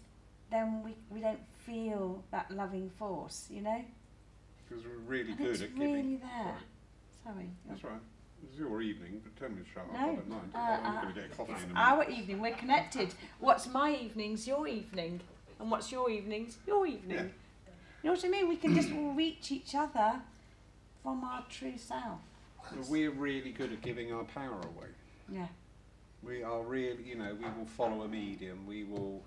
then we don't feel that loving force, Because we're really And good it's at giving. really there. Sorry. That's right. It's your evening, but tell me to shut up. No, I don't mind. I'm going to get a coffee It's in a minute. our evening. We're connected. What's my evening's your evening, and what's your evening's your evening. Yeah. You know what I mean? We can just all reach each other from our true self. But we're really good at giving our power away. Yeah. We are really, we will follow a medium. We will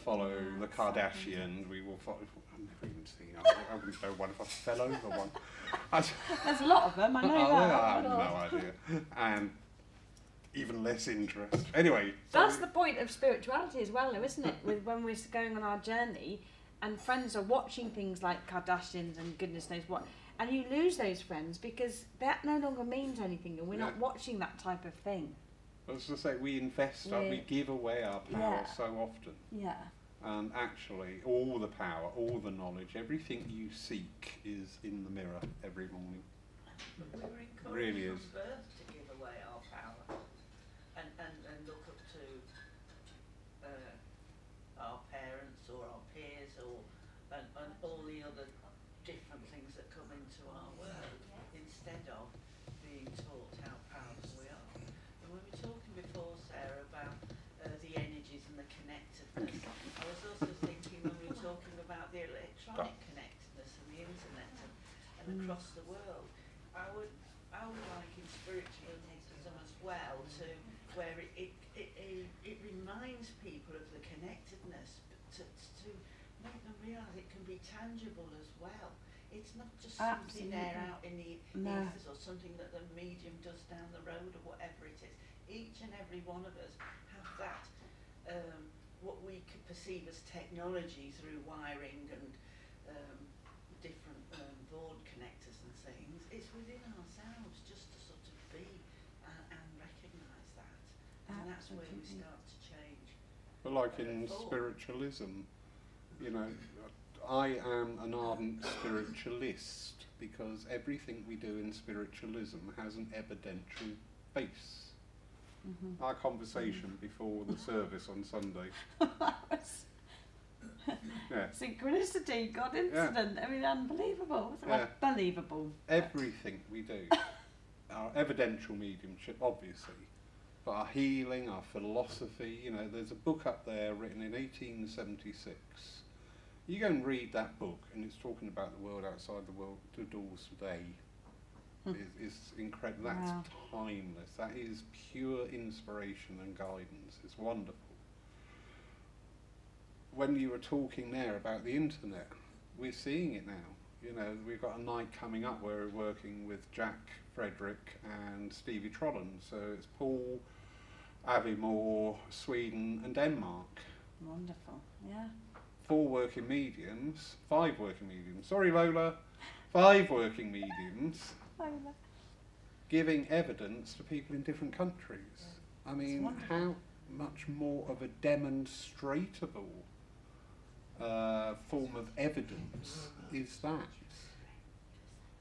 follow the Kardashians. We will follow. I've never even seen. I wouldn't know one if I fell over one. There's a lot of them. I know that. I have no idea. And even less interest. Anyway. That's the point of spirituality as well, though, isn't it? With when we're going on our journey, and friends are watching things like Kardashians and goodness knows what, and you lose those friends because that no longer means anything, and we're not watching that type of thing. I was to say, we invest, we give away our power so often. Yeah. And actually, all the power, all the knowledge, everything you seek is in the mirror every morning. We were encouraged Really is. from birth to give away our power and look up to our parents or our peers and all the other different things that come into our world instead of being taught how powerful we are. And we were talking before, Sarah, about the energies and the connectedness. I was also thinking when we were talking about the electronic connectedness and the internet and across the world, I would like in spiritualism as well to where it reminds people of the connectedness, but to make them realise it can be tangible as well. It's not just something there out in the ethers or something that the medium does down the road or whatever it is. Each and every one of us have that, what we could perceive as technology through wiring and different board connectors and things. It's within ourselves just to sort of be and recognise that. And that's where we start to change. But like in spiritualism, I am an ardent spiritualist because everything we do in spiritualism has an evidential base. Mm-hmm. Our conversation before the service on Sunday. Synchronicity, God incident. I mean, unbelievable. Unbelievable. Everything we do, our evidential mediumship, obviously, but our healing, our philosophy. There's a book up there written in 1876. You go and read that book, and it's talking about the world outside the doors today. It's incredible. That's timeless. That is pure inspiration and guidance. It's wonderful. When you were talking there about the internet, we're seeing it now. We've got a night coming up where we're working with Jack, Frederick and Stevie Trollen. So it's Paul, Aviemore, Sweden and Denmark. Wonderful, yeah. 5 working mediums. Sorry, Lola. 5 working mediums. Lola. Giving evidence to people in different countries. I mean, how much more of a demonstratable form of evidence is that?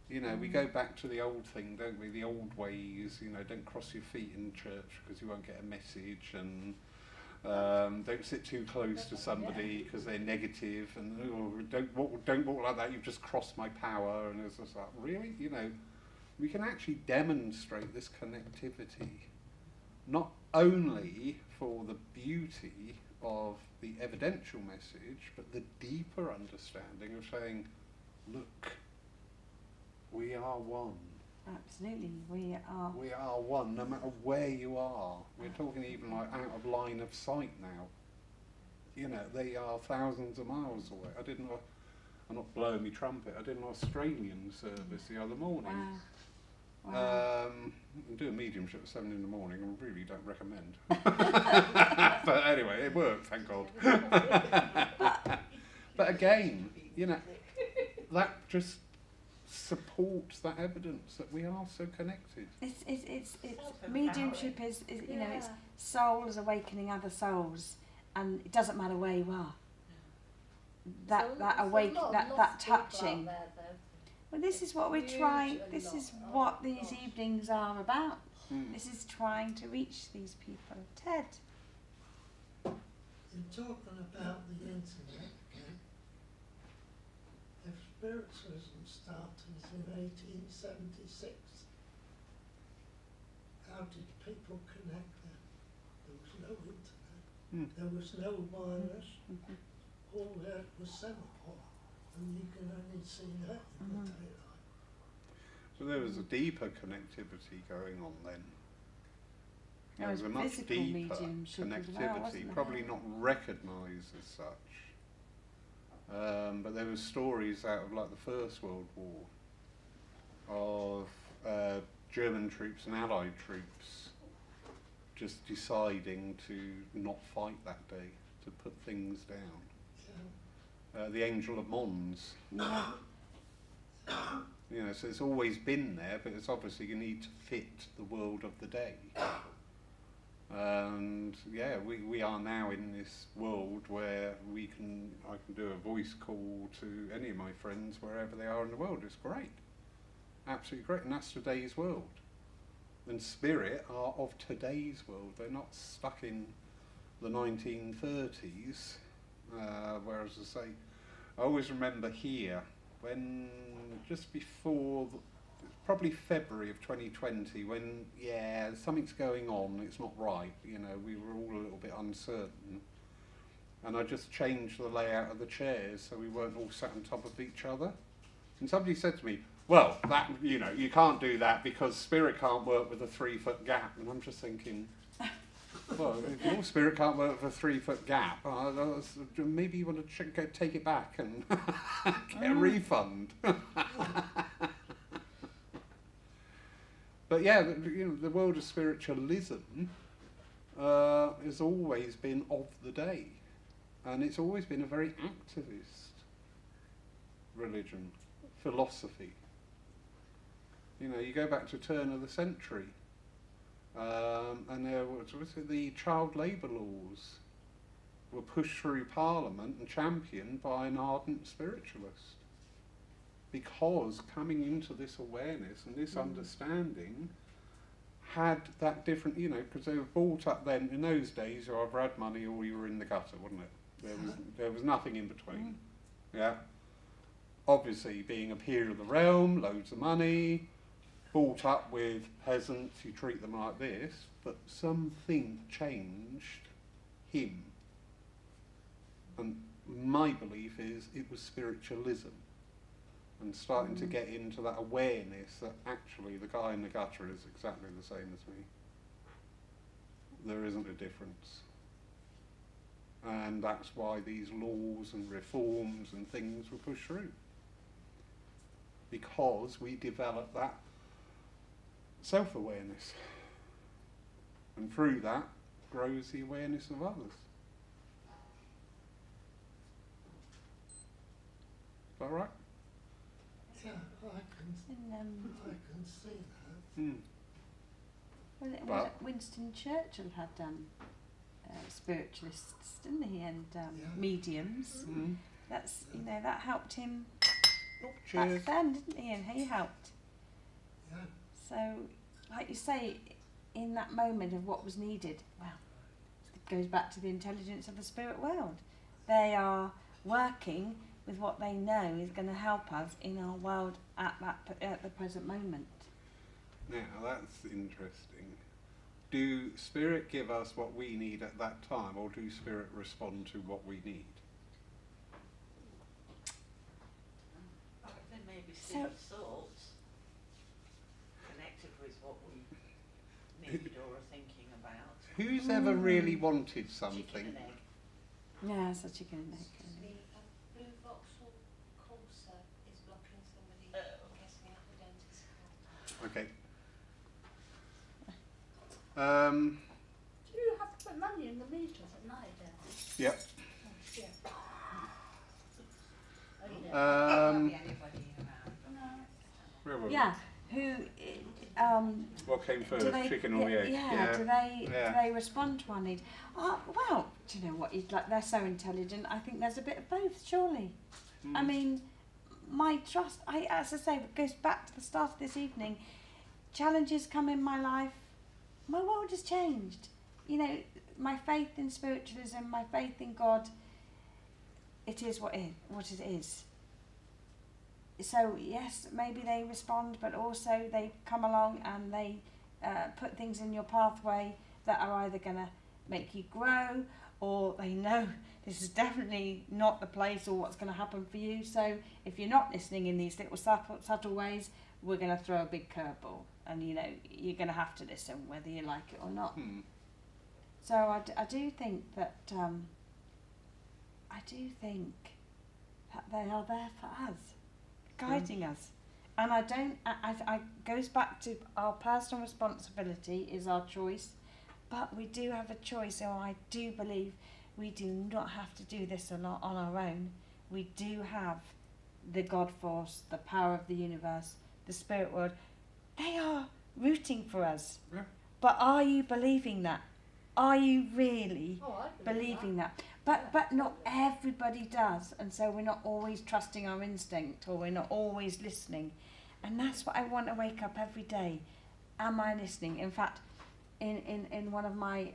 We go back to the old thing, don't we? The old ways, don't cross your feet in church because you won't get a message, and don't sit too close to somebody because they're negative, and don't walk like that, you've just crossed my power, and it's just like, really? We can actually demonstrate this connectivity, not only for the beauty of the evidential message, but the deeper understanding of saying, look, we are one. Absolutely, we are. We are one, no matter where you are. We're talking even like out of line of sight now. They are thousands of miles away. I'm not blowing me trumpet, I did an Australian service the other morning. Wow. Do a mediumship at 7 in the morning, I really don't recommend. But anyway, it worked, thank God. But again, that just supports that evidence that we are so connected. It's mediumship is you know, it's souls awakening other souls, and it doesn't matter where you are. That touching. Well, this is what we're trying. This is what these evenings are about. This is trying to reach these people. Ted. You're talking about the internet again. If spiritualism started in 1876, how did people connect then? There was no internet. There was no wireless. All there was semaphore, and you can only see that in the daylight. So there was a deeper connectivity going on then. There was a much physical deeper mediumship as connectivity, well, wasn't there? probably not recognised as such. But there were stories out of like the First World War of German troops and Allied troops just deciding to not fight that day, to put things down. The Angel of Mons. You know, so it's always been there, but it's obviously you need to fit the world of the day. And yeah, we are now in this world where I can do a voice call to any of my friends wherever they are in the world. It's great, absolutely great, and that's today's world. And spirit are of today's world. They're not stuck in the 1930s. Whereas I say, I always remember here when just before probably February of 2020, when something's going on, it's not right, you know, we were all a little bit uncertain, and I just changed the layout of the chairs so we weren't all sat on top of each other. And somebody said to me, well, that, you know, you can't do that because spirit can't work with a 3-foot gap. And I'm just thinking, well, if your spirit can't work with a 3-foot gap, maybe you want to take it back and get a refund. But yeah, you know, the world of spiritualism has always been of the day, and it's always been a very activist religion, philosophy. You know, you go back to turn of the century, and there was the child labour laws were pushed through Parliament and championed by an ardent spiritualist. Because coming into this awareness and this understanding had that different, you know, because they were brought up then, in those days, you either had money or you were in the gutter, wasn't it? There was nothing in between. Yeah. Obviously, being a peer of the realm, loads of money, brought up with peasants, you treat them like this, but something changed him. And my belief is it was spiritualism. And starting to get into that awareness that actually the guy in the gutter is exactly the same as me. There isn't a difference. And that's why these laws and reforms and things were pushed through. Because we developed that self-awareness. And through that grows the awareness of others. Is that right? Yeah, I can see that. Well, it was Winston Churchill had spiritualists, didn't he, and mediums. That's, you know, that helped him back then, didn't he? And he helped. Yeah. So, like you say, in that moment of what was needed, well, it goes back to the intelligence of the spirit world. They are working with what they know is going to help us in our world at the present moment. Now that's interesting. Do spirit give us what we need at that time, or do spirit respond to what we need? There may be secret thoughts connected with what we need or are thinking about. Who's ever really wanted something? Chicken and egg. Yeah, it's a chicken and egg. The blue Vauxhall Corsa is blocking somebody getting out the dentist's car. Okay. Do you have to put money in the meters at night then? Yep. Oh, yeah. There won't be anybody around. No. Really? Yeah. Who? What came first, Do they, chicken or the egg? yeah. Do they Yeah. respond to our need? Oh, well, do you know what? Like, they're so intelligent. I think there's a bit of both, surely. I mean, my trust. As I say, it goes back to the start of this evening. Challenges come in my life. My world has changed. You know, my faith in spiritualism, my faith in God. It is what it is. So yes, maybe they respond, but also they come along and they put things in your pathway that are either going to make you grow, or they know this is definitely not the place or what's going to happen for you. So if you're not listening in these little subtle ways, we're going to throw a big curveball, and you know you're going to have to listen whether you like it or not. So I do think that they are there for us, guiding us. And I goes back to our personal responsibility is our choice, but we do have a choice, and I do believe we do not have to do this a lot on our own. We do have the God force, the power of the universe, the spirit world. They are rooting for us. Yeah. But are you believing that? Are you really Oh, I believing that? But not everybody does, and so we're not always trusting our instinct, or we're not always listening. And that's what I want to wake up every day. Am I listening? In fact, in one of my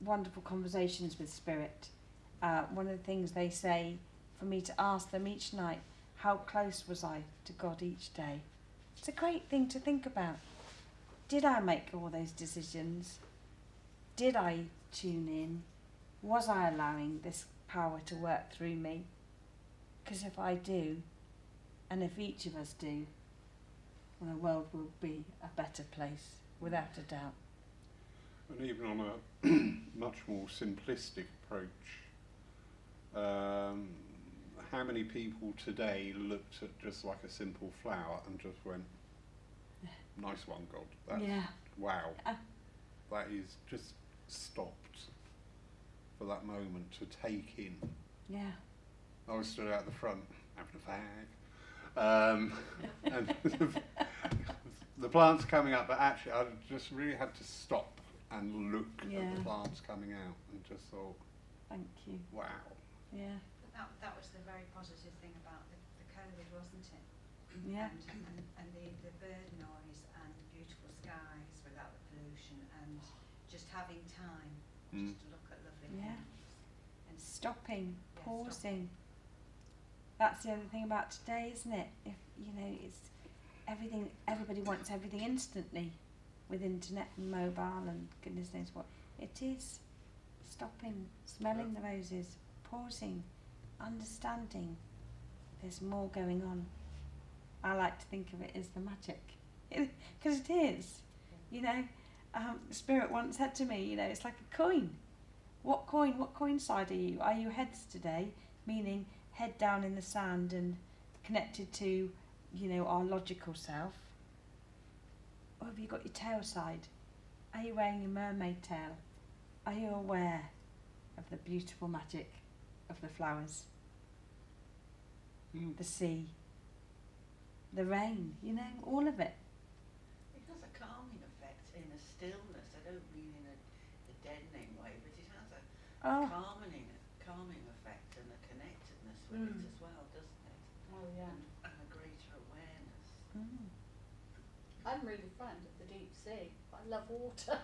wonderful conversations with Spirit, one of the things they say for me to ask them each night, how close was I to God each day? It's a great thing to think about. Did I make all those decisions? Did I tune in? Was I allowing this power to work through me? Because if I do, and if each of us do, well, the world will be a better place, without a doubt. And even on a much more simplistic approach, how many people today looked at just like a simple flower and just went, nice one, God. That's, Yeah. wow. That is just stopped for that moment to take in. Yeah. I was stood out the front having a fag. And the plants coming up, but actually I just really had to stop and look at the plants coming out and just thought, Thank you. wow. Yeah. That was the very positive thing about the COVID, wasn't it? Yeah. And the bird noise and the beautiful skies without the pollution, and just having time just to look at lovely things. And Stopping, pausing. That's the other thing about today, isn't it? If you know, it's everything. Everybody wants everything instantly, with internet and mobile and goodness knows what. It is stopping, smelling the roses, pausing, understanding. There's more going on. I like to think of it as the magic, because it is. You know, Spirit once said to me, you know, it's like a coin. What coin side are you? Are you heads today, meaning head down in the sand and connected to, you know, our logical self? Or have you got your tail side? Are you wearing your mermaid tail? Are you aware of the beautiful magic of the flowers, the sea, the rain, you know, all of it? It has a calming effect in a stillness. I don't mean in a deadening way, but it has a calming effect and a connectedness with it as well, doesn't it? Oh yeah. And a greater awareness. I'm really frightened of the deep sea. I love water.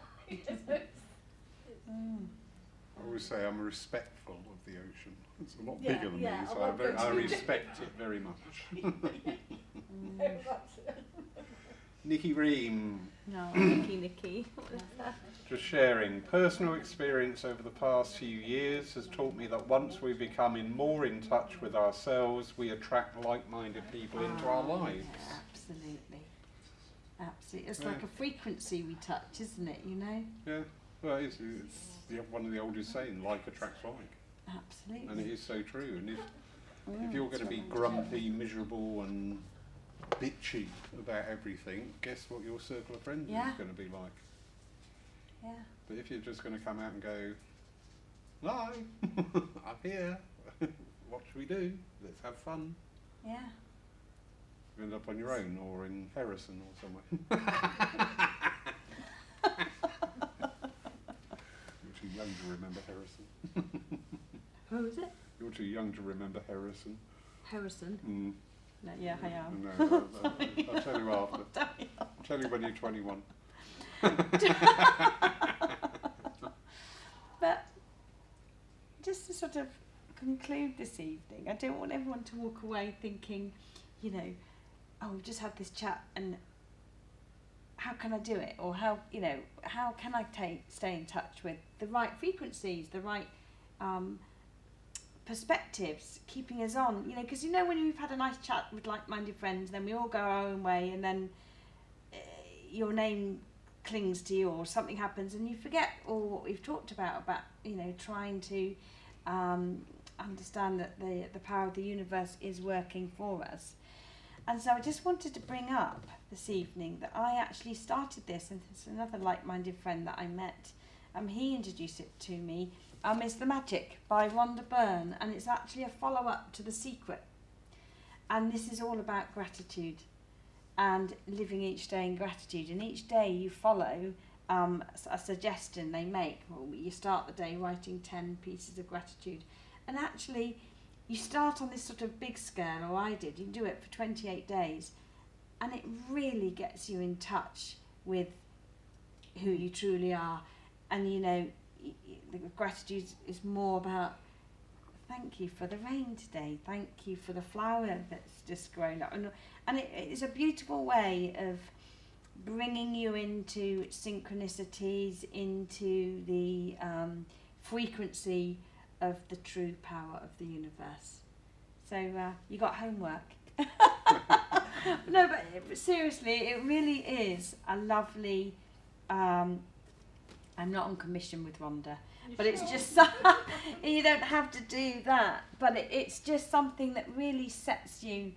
I always say I'm respectful of the ocean. It's a lot Yeah, bigger than yeah, me, I so love I it. respect it very much. Very much. Nikki Ream, No, Nikki. What was that? just sharing, personal experience over the past few years has taught me that once we become more in touch with ourselves, we attract like-minded people into our lives. Yeah, absolutely. It's like a frequency we touch, isn't it? You know. Yeah, well, it's one of the oldest saying, like attracts like. Absolutely. And it is so true. And if you're going to be grumpy, miserable and bitchy about everything, guess what your circle of friends is going to be like? Yeah. But if you're just going to come out and go, hi, I'm here, what should we do? Let's have fun. Yeah. You end up on your own or in Harrison or somewhere. You're too young to remember Harrison. Who was it? You're too young to remember Harrison. Harrison. Mm. No, yeah, I am. No, I'll tell you after. I'll tell you when you're 21. But just to sort of conclude this evening, I don't want everyone to walk away thinking, you know, oh, we've just had this chat and how can I do it? Or how, you know, how can I stay in touch with the right frequencies, the right perspectives, keeping us on, you know, because you know when you've had a nice chat with like-minded friends, then we all go our own way, and then your name clings to you or something happens and you forget all what we've talked about, you know, trying to understand that the power of the universe is working for us. And so I just wanted to bring up this evening that I actually started this, and it's another like-minded friend that I met. He introduced it to me. It's The Magic by Rhonda Byrne, and it's actually a follow-up to The Secret. And this is all about gratitude and living each day in gratitude. And each day you follow a suggestion they make. Well, you start the day writing 10 pieces of gratitude. And actually, you start on this sort of big scale, or I did. You do it for 28 days. And it really gets you in touch with who you truly are. And, you know, the gratitude is more about, thank you for the rain today, thank you for the flower that's just grown up, and it is a beautiful way of bringing you into synchronicities, into the frequency of the true power of the universe. So you got homework. No, but seriously, it really is a lovely. I'm not on commission with Rhonda, but it's just you don't have to do that. But it's just something that really sets you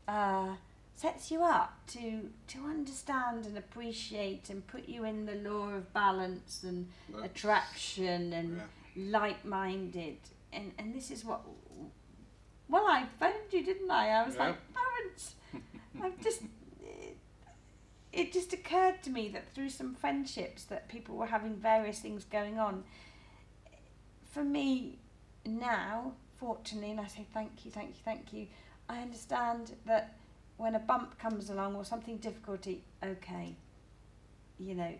up to understand and appreciate and put you in the law of balance and attraction and like-minded. And this is what. Well, I phoned you, didn't I? I was like, parents, it just occurred to me that through some friendships that people were having various things going on. For me now, fortunately, and I say thank you, I understand that when a bump comes along or something difficulty, okay, you know,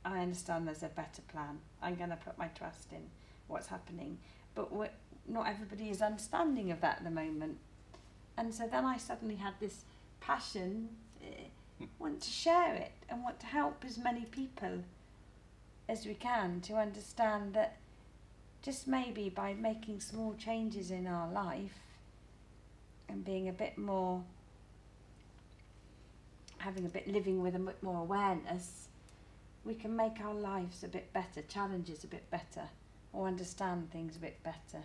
I understand there's a better plan. I'm going to put my trust in what's happening. But not everybody is understanding of that at the moment. And so then I suddenly had this passion, want to share it and want to help as many people as we can to understand that just maybe by making small changes in our life and being a bit more, living with a bit more awareness, we can make our lives a bit better, challenges a bit better, or understand things a bit better,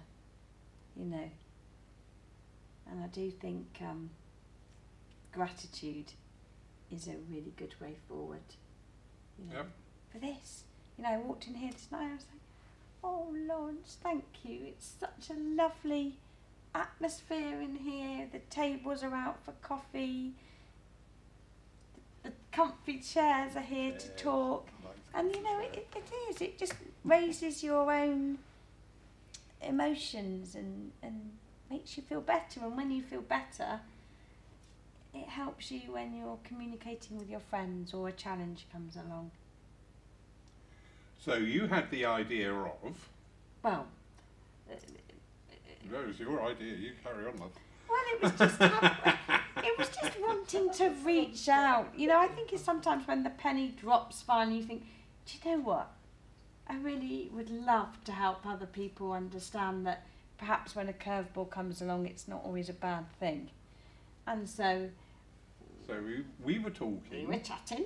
you know. And I do think gratitude is a really good way forward, you know, for this. You know, I walked in here tonight, I was like, oh Lawrence, thank you. It's such a lovely atmosphere in here. The tables are out for coffee. The comfy chairs are here to talk. And you know, it is. It just raises your own emotions and makes you feel better. And when you feel better, it helps you when you're communicating with your friends or a challenge comes along. So you had the idea of... Well... no, it was your idea. You carry on, love. Well, it was just wanting to reach out. You know, I think it's sometimes when the penny drops finally you think, do you know what? I really would love to help other people understand that perhaps when a curveball comes along it's not always a bad thing. And so we were talking. We were chatting.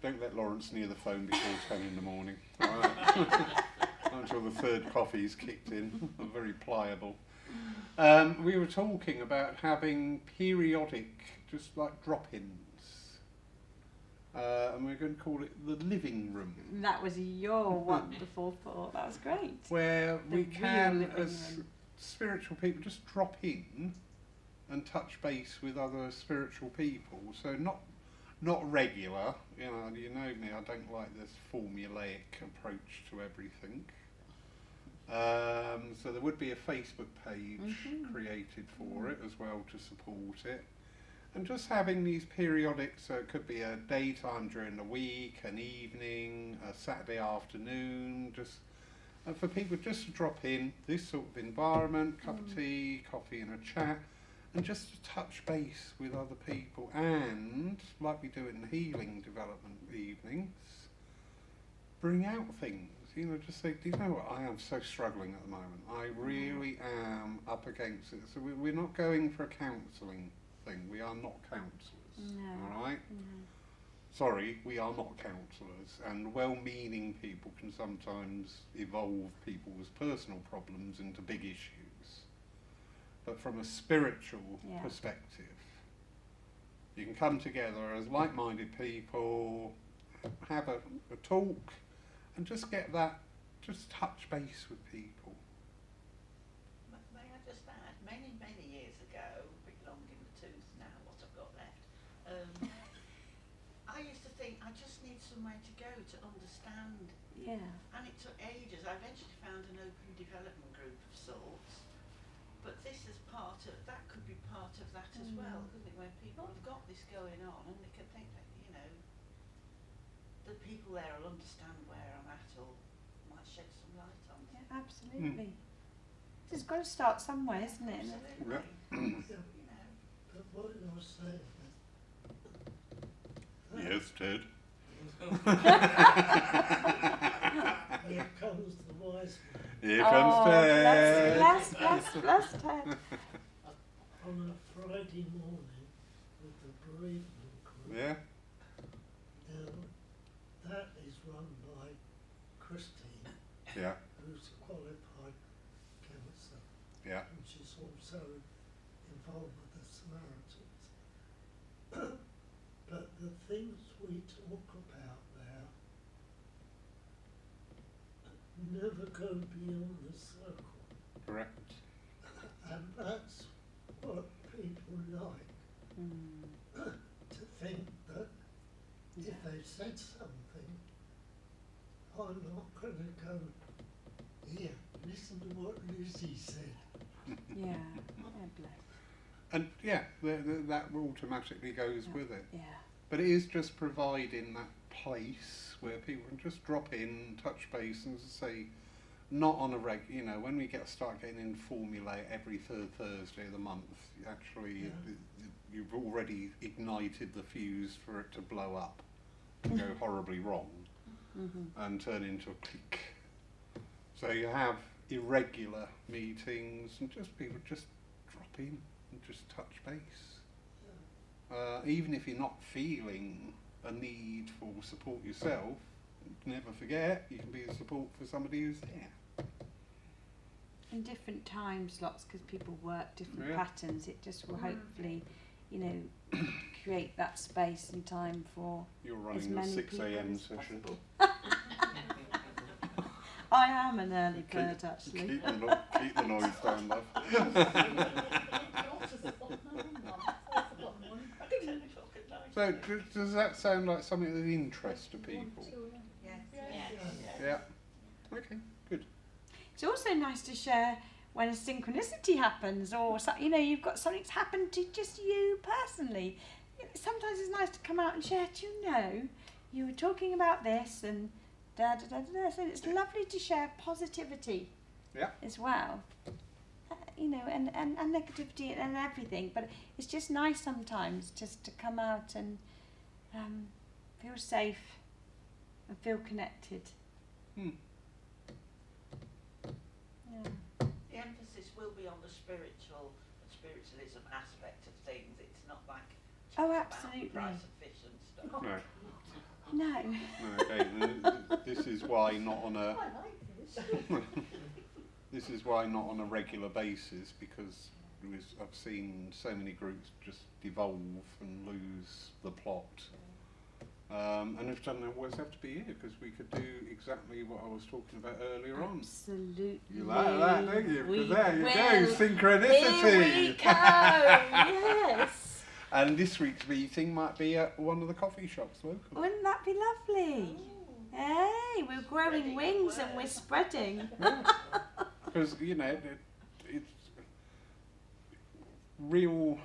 Don't let Lawrence near the phone before 10 in the morning. Right? Until the third coffee's kicked in. I'm very pliable. We were talking about having periodic, just like drop-ins. And we're going to call it the living room. That was your wonderful thought. That was great. Where we can, as spiritual people, just drop in and touch base with other spiritual people. So not regular, you know me, I don't like this formulaic approach to everything. So there would be a Facebook page created for it as well to support it. And just having these periodic, so it could be a daytime during the week, an evening, a Saturday afternoon, just for people just to drop in this sort of environment, cup of tea, coffee and a chat, and just to touch base with other people. And, like we do in the healing development evenings, bring out things. Just say, do you know what, I am so struggling at the moment. I really am up against it. So we're not going for a counselling thing. We are not counsellors, all right? Sorry, we are not counsellors. And well-meaning people can sometimes evolve people's personal problems into big issues. But from a spiritual perspective, you can come together as like-minded people, have a talk, and just get that, just touch base with people. May I just add, many years ago, a bit long in the tooth now, what I've got left, I used to think I just need somewhere to go to understand. Yeah. And it took ages. I eventually found an open development group of sorts. But this is part of, that could be part of that as well, couldn't it? When people have got this going on and they can think that, the people there will understand where I'm at or might shed some light on it. Yeah, absolutely. It's got to start somewhere, isn't it? Absolutely. But what I was saying Yes, Ted. here comes the wise man. Here comes Ted. Bless Ted. On a Friday morning with the bereavement group. Yeah. Now, that is run by Christine, Yeah. who's a qualified counsellor, Yeah. and she's also involved with the Samaritans. But the things we talk about there never go beyond the circle. Correct. And that's what people like, to think that if they said something, I'm not going to go, here, listen to what Lucy said. Yeah. Bless. And that automatically goes with it. Yeah. But it is just providing that place where people can just drop in, touch base, and say, not on a when we start getting in formulae every third Thursday of the month, actually you've already ignited the fuse for it to blow up, to go horribly wrong, and turn into a clique. So you have irregular meetings, and just people just drop in and just touch base. Even if you're not feeling a need for support yourself, never forget you can be a support for somebody who's there. In different time slots, because people work different patterns, it just will hopefully, create that space and time for You're as running a many 6 people a.m. as session. possible. I am an early bird, actually. Keep the noise down, love. So, does that sound like something of interest to people? Yeah. Okay, good. It's also nice to share when a synchronicity happens, or you've got something that's happened to just you personally. Sometimes it's nice to come out and share. Do you know, you were talking about this and da da da da. So it's lovely to share positivity, as well. And negativity and everything. But it's just nice sometimes just to come out and feel safe and feel connected. The emphasis will be on the spiritualism aspect of things. It's not like Absolutely. about the price of fish and stuff. No. Okay, this is why not on a. This is why not on a regular basis, because I've seen so many groups just devolve and lose the plot. And if doesn't always have to be here, because we could do exactly what I was talking about earlier on. Absolutely. You like that, don't you? We Because there you will. go, synchronicity. Here we go. Yes. And this week's meeting might be at one of the coffee shops local. Wouldn't that be lovely? Hey, we're growing Spreading wings the and we're word. spreading. Because, you know, it's real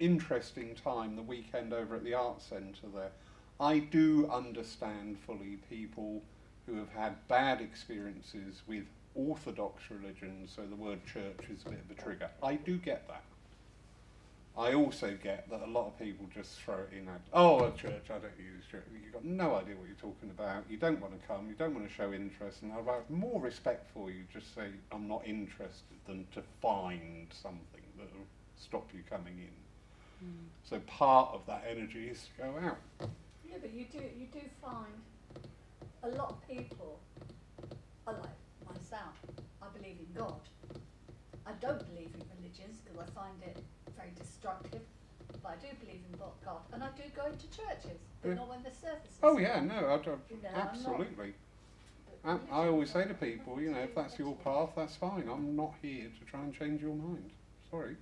interesting time, the weekend over at the Arts Centre there. I do understand fully people who have had bad experiences with orthodox religions, so the word church is a bit of a trigger. I do get that. I also get that a lot of people just throw it in at, oh, a church, I don't use church. You've got no idea what you're talking about. You don't want to come, you don't want to show interest, and I'd have more respect for you, just say, I'm not interested, than to find something that will stop you coming in. So part of that energy is to go out. Yeah, but you do find a lot of people are like myself. I believe in God. I don't believe in religions because I find it very destructive. But I do believe in God, and I do go into churches, but Yeah. not when the services. Oh yeah, no, I don't, You know, I'm not- absolutely. but I always say to people, you know, if that's your path, that's fine. I'm not here to try and change your mind. Sorry.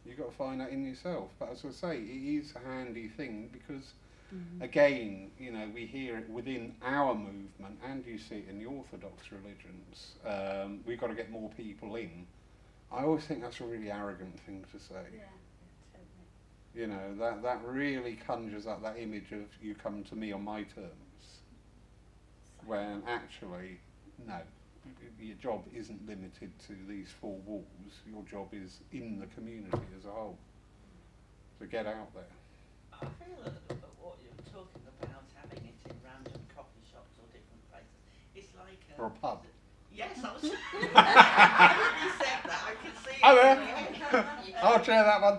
You've got to find that in yourself. But as I say, it is a handy thing because, again, you know, we hear it within our movement, and you see it in the Orthodox religions. We've got to get more people in. I always think that's a really arrogant thing to say. Yeah, totally. You know, that really conjures up that image of you come to me on my terms. When actually, no. Your job isn't limited to these four walls. Your job is in the community as a whole. So get out there. I feel that what you're talking about, having it in random coffee shops or different places, it's like Or a pub. Yes, I was. When you said that, I could see it. Oh, in yeah. your head. I'll share that one.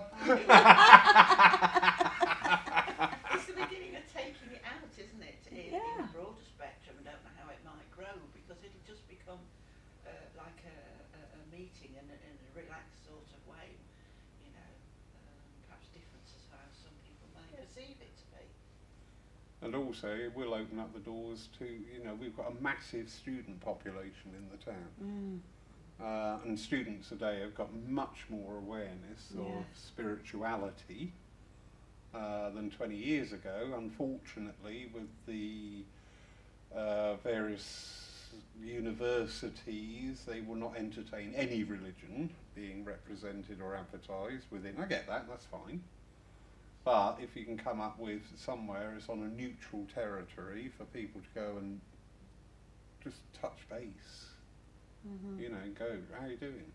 It's the beginning of taking it out, isn't it? In a broader spectrum. I don't know how it might grow because it'll just become like a meeting in a relaxed sort of way. You know, perhaps different as how some people may perceive it to be. And also, it will open up the doors to, you know, we've got a massive student population in the town. And students today have got much more awareness of spirituality than 20 years ago. Unfortunately, with the various universities, they will not entertain any religion being represented or advertised within. I get that, that's fine. But if you can come up with somewhere it's on a neutral territory for people to go and just touch base, you know, and go, how are you doing?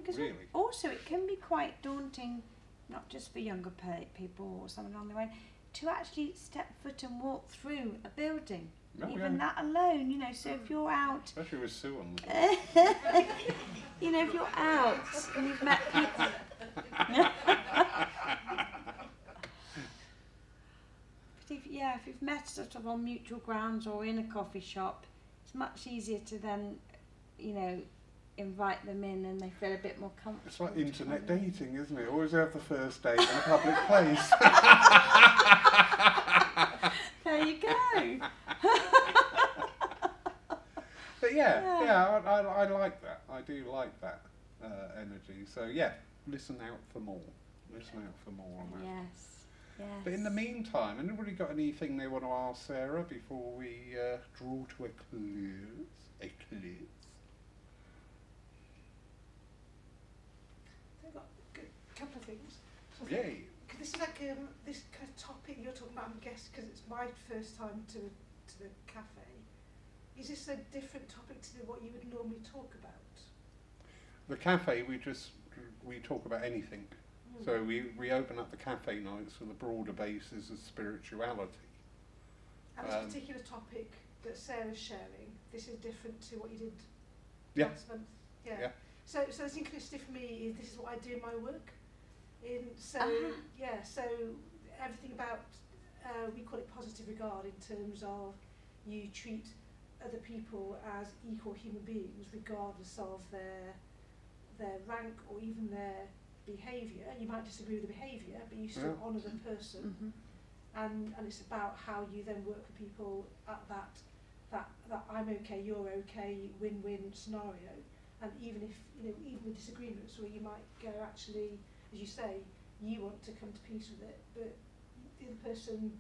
Because Really? also it can be quite daunting, not just for younger people or someone on their way, to actually step foot and walk through a building. Oh, Even yeah. that alone, you know, so if you're out, Especially with Sue on the door. you know, if you're out and you've met people. But if you've met sort of on mutual grounds or in a coffee shop, it's much easier to then, you know, invite them in and they feel a bit more comfortable. It's like internet dating, isn't it? Always have the first date in a public place. There you go. But yeah, I like that. I do like that energy. So yeah, listen out for more. Listen out for more on that. Yes. Yes. But in the meantime, anybody got anything they want to ask Sarah before we draw to a close? A close. I've got a couple of things. So I Yay. think, 'cause this is like this kind of topic you're talking about, I guess, because it's my first time to the cafe. Is this a different topic to what you would normally talk about? The cafe, we talk about anything. So we open up the cafe nights for the broader basis of spirituality. And this particular topic that Sarah's sharing, this is different to what you did Yeah. last month. Yeah. So it's interesting for me. This is what I do in my work. So everything about we call it positive regard in terms of you treat other people as equal human beings regardless of their rank or even their behaviour. You might disagree with the behaviour, but you still honour the person. and it's about how you then work with people at that I'm okay, you're okay, win-win scenario. And even if, even with disagreements where you might go, actually, as you say, you want to come to peace with it, but the other person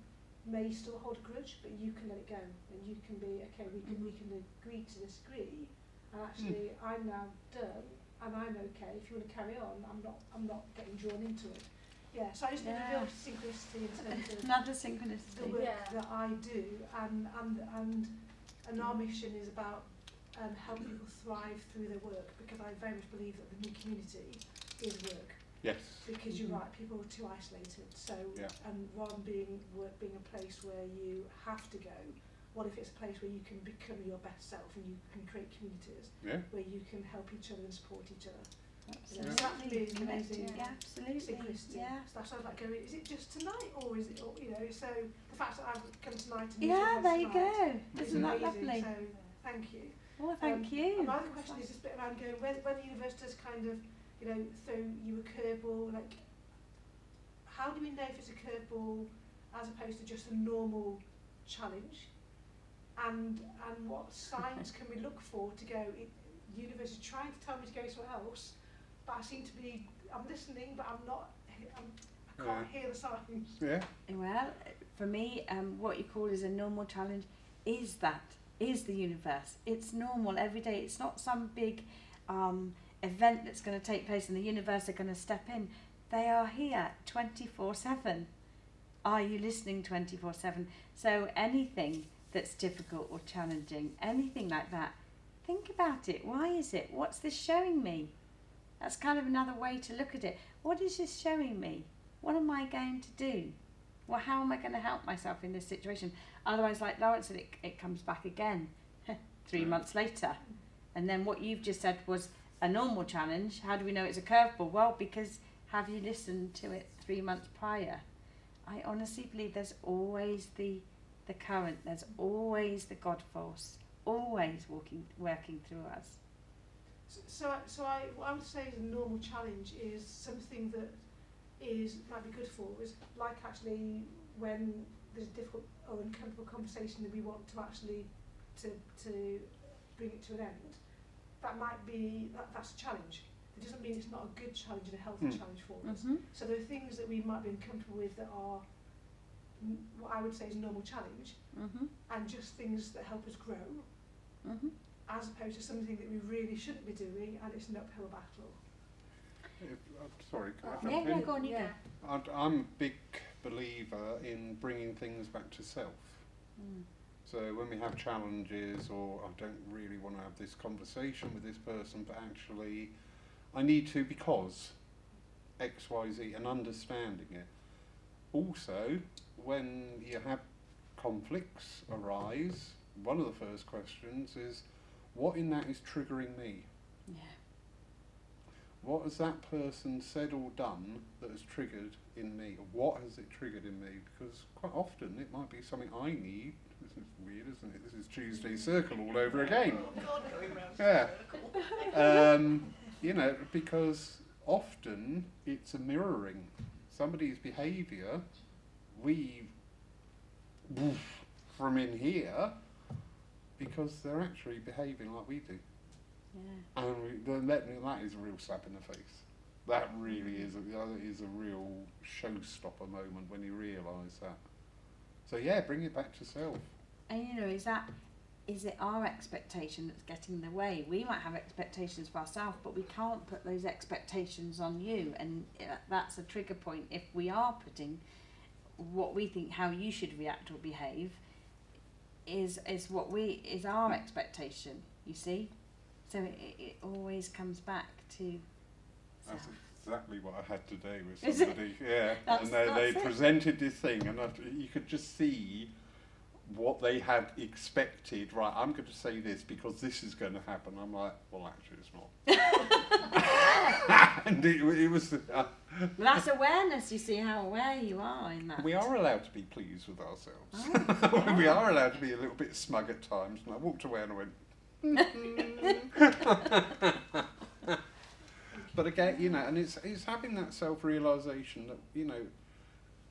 may still hold a grudge, but you can let it go, and you can be, okay, we can agree to disagree, and actually I'm now done, and I'm okay. If you want to carry on, I'm not getting drawn into it. Yeah, so I just need a real synchronicity in terms of another synchronicity. the work that I do, and our mission is about helping people thrive through their work, because I very much believe that the new community is work. Yes. Because you're right, people are too isolated. So, and rather than work being a place where you have to go, what if it's a place where you can become your best self and you can create communities where you can help each other and support each other. Absolutely. So that for me is an amazing absolutely. synchronicity. Yeah. So that's why I was like going, is it just tonight, or is it, so the fact that I've come tonight and There you go. is Isn't that amazing. lovely? So thank you. Well, thank you. And my other question is this bit around going, when the universe does kind of, throw you a curveball, like, how do we know if it's a curveball as opposed to just a normal challenge? And what signs can we look for to go, the universe is trying to tell me to go somewhere else, but I'm listening, but I can't hear the signs. Yeah. Well, for me, what you call is a normal challenge is the universe. It's normal every day. It's not some big event that's going to take place and the universe are going to step in. They are here 24/7. Are you listening 24/7? So anything that's difficult or challenging, anything like that, think about it. Why is it? What's this showing me? That's kind of another way to look at it. What is this showing me? What am I going to do? Well, how am I going to help myself in this situation? Otherwise, like Lawrence said, it comes back again 3 months later. And then what you've just said was a normal challenge. How do we know it's a curveball? Well, because have you listened to it 3 months prior? I honestly believe there's always the current, there's always the God force, always working through us. So what I would say is a normal challenge is something that might be good for is like actually when there's a difficult or uncomfortable conversation that we want to actually to bring it to an end. That might be that's a challenge. It doesn't mean it's not a good challenge and a healthy challenge for us. So there are things that we might be uncomfortable with that are what I would say is a normal challenge, and just things that help us grow, as opposed to something that we really shouldn't be doing and it's an uphill battle. Sorry, can I jump in? Go on, you go. I'm a big believer in bringing things back to self. So when we have challenges, or I don't really want to have this conversation with this person, but actually I need to because X, Y, Z, and understanding it. Also, when you have conflicts arise, one of the first questions is, what in that is triggering me? Yeah. What has that person said or done that has triggered in me? Or what has it triggered in me? Because quite often it might be something I need. This is weird, isn't it? This is Tuesday Circle all over again. Yeah. Because often it's a mirroring. Somebody's behaviour, we from in here, because they're actually behaving like we do. Yeah. And that is a real slap in the face. That really is a real showstopper moment when you realise that. So yeah, bring it back to self. And is it our expectation that's getting in the way? We might have expectations for ourselves, but we can't put those expectations on you, and that's a trigger point. If we are putting what we think how you should react or behave is our expectation, you see? So it always comes back to self. That's exactly what I had today with Is somebody. Yeah, That's and they it. presented this thing, and you could just see what they had expected. Right, I'm going to say this because this is going to happen. I'm like, well, actually, it's not. And it was. Well, that's awareness. You see how aware you are in that. We are allowed to be pleased with ourselves. Oh, We are allowed to be a little bit smug at times. And I walked away and I went. But again, and it's having that self-realisation that,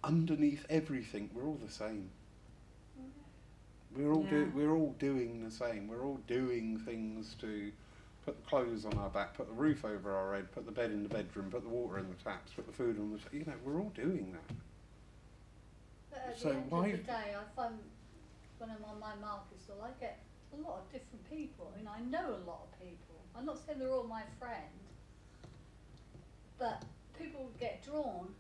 underneath everything, we're all the same. We're all doing the same. We're all doing things to put the clothes on our back, put the roof over our head, put the bed in the bedroom, put the water in the taps, put the food on the we're all doing that. But at So the end why- of the day, I find when I'm on my market stall, I get a lot of different people. I mean, I know a lot of people. I'm not saying they're all my friends, but people get drawn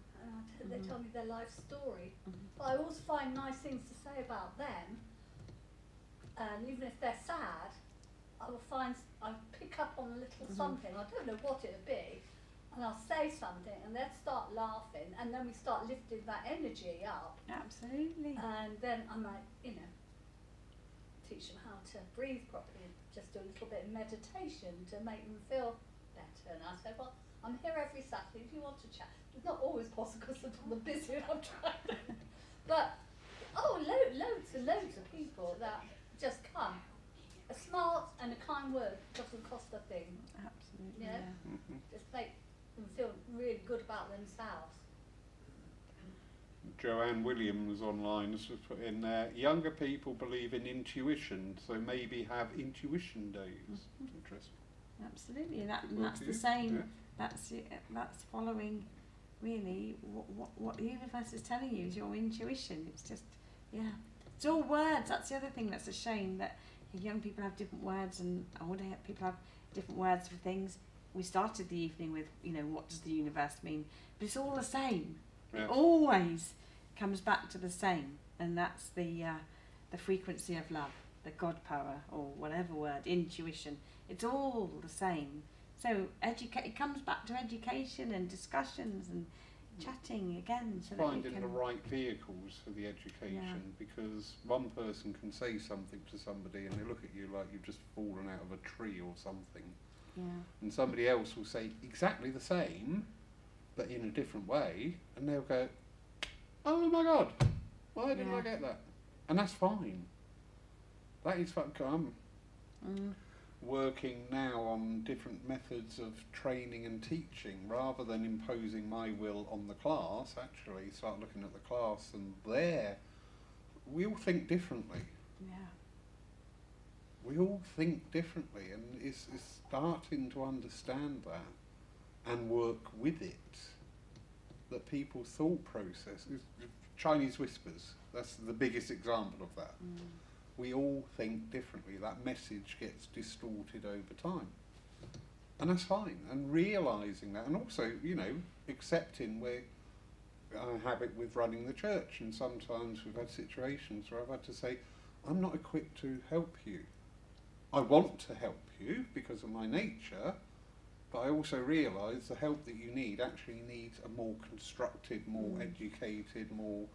and they tell me their life story. But I always find nice things to say about them, and even if they're sad, I pick up on a little something. I don't know what it'll be, and I'll say something, and they'll start laughing, and then we start lifting that energy up. Absolutely. And then I might, teach them how to breathe properly, just do a little bit of meditation to make them feel better. And I say, well, I'm here every Saturday if you want to chat. It's not always possible because I'm busy and I'm trying. But, loads and loads of people that just come. A smile and a kind word doesn't cost a thing. Absolutely. Yeah. Just make them feel really good about themselves. Joanne Williams online has just put in there, younger people believe in intuition, so maybe have intuition days. Interesting. Absolutely, and that's Well, the same. yeah. That's following really what the universe is telling you is your intuition. It's just, it's all words. That's the other thing that's a shame, that young people have different words and older people have different words for things. We started the evening with, what does the universe mean? But it's all the same. Yeah. It always comes back to the same, and that's the frequency of love, the God power, or whatever word, intuition. It's all the same. So it comes back to education and discussions and chatting again, so that you Finding can the right vehicles for the education, because one person can say something to somebody and they look at you like you've just fallen out of a tree or something, and somebody else will say exactly the same but in a different way, and they'll go, oh my God, why didn't I get that? And that's fine. That is fine. I'm working now on different methods of training and teaching. Rather than imposing my will on the class, actually start looking at the class, and we all think differently. We all think differently, and it's starting to understand that and work with it. That people's thought process is Chinese whispers. That's the biggest example of that. We all think differently. That message gets distorted over time, and that's fine. And realising that, and also, accepting where I have it with running the church, and sometimes we've had situations where I've had to say, I'm not equipped to help you. I want to help you because of my nature, but I also realise the help that you need actually needs a more constructed, more educated, more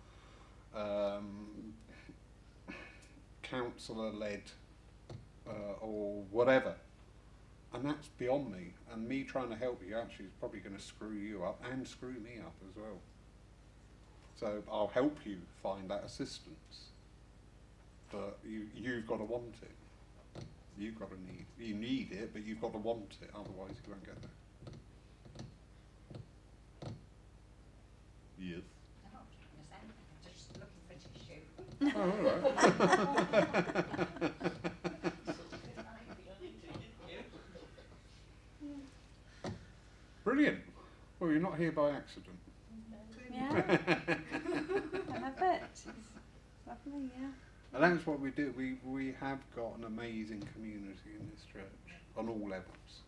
counsellor-led or whatever. And that's beyond me. And me trying to help you actually is probably going to screw you up and screw me up as well. So I'll help you find that assistance. But you've got to want it. You need it, but you've got to want it, otherwise you won't get there. Yes. No, I'm just looking for tissue. Oh, all right. Brilliant. Well, you're not here by accident. I love it. It's lovely, And that's what we do. We have got an amazing community in this church on all levels.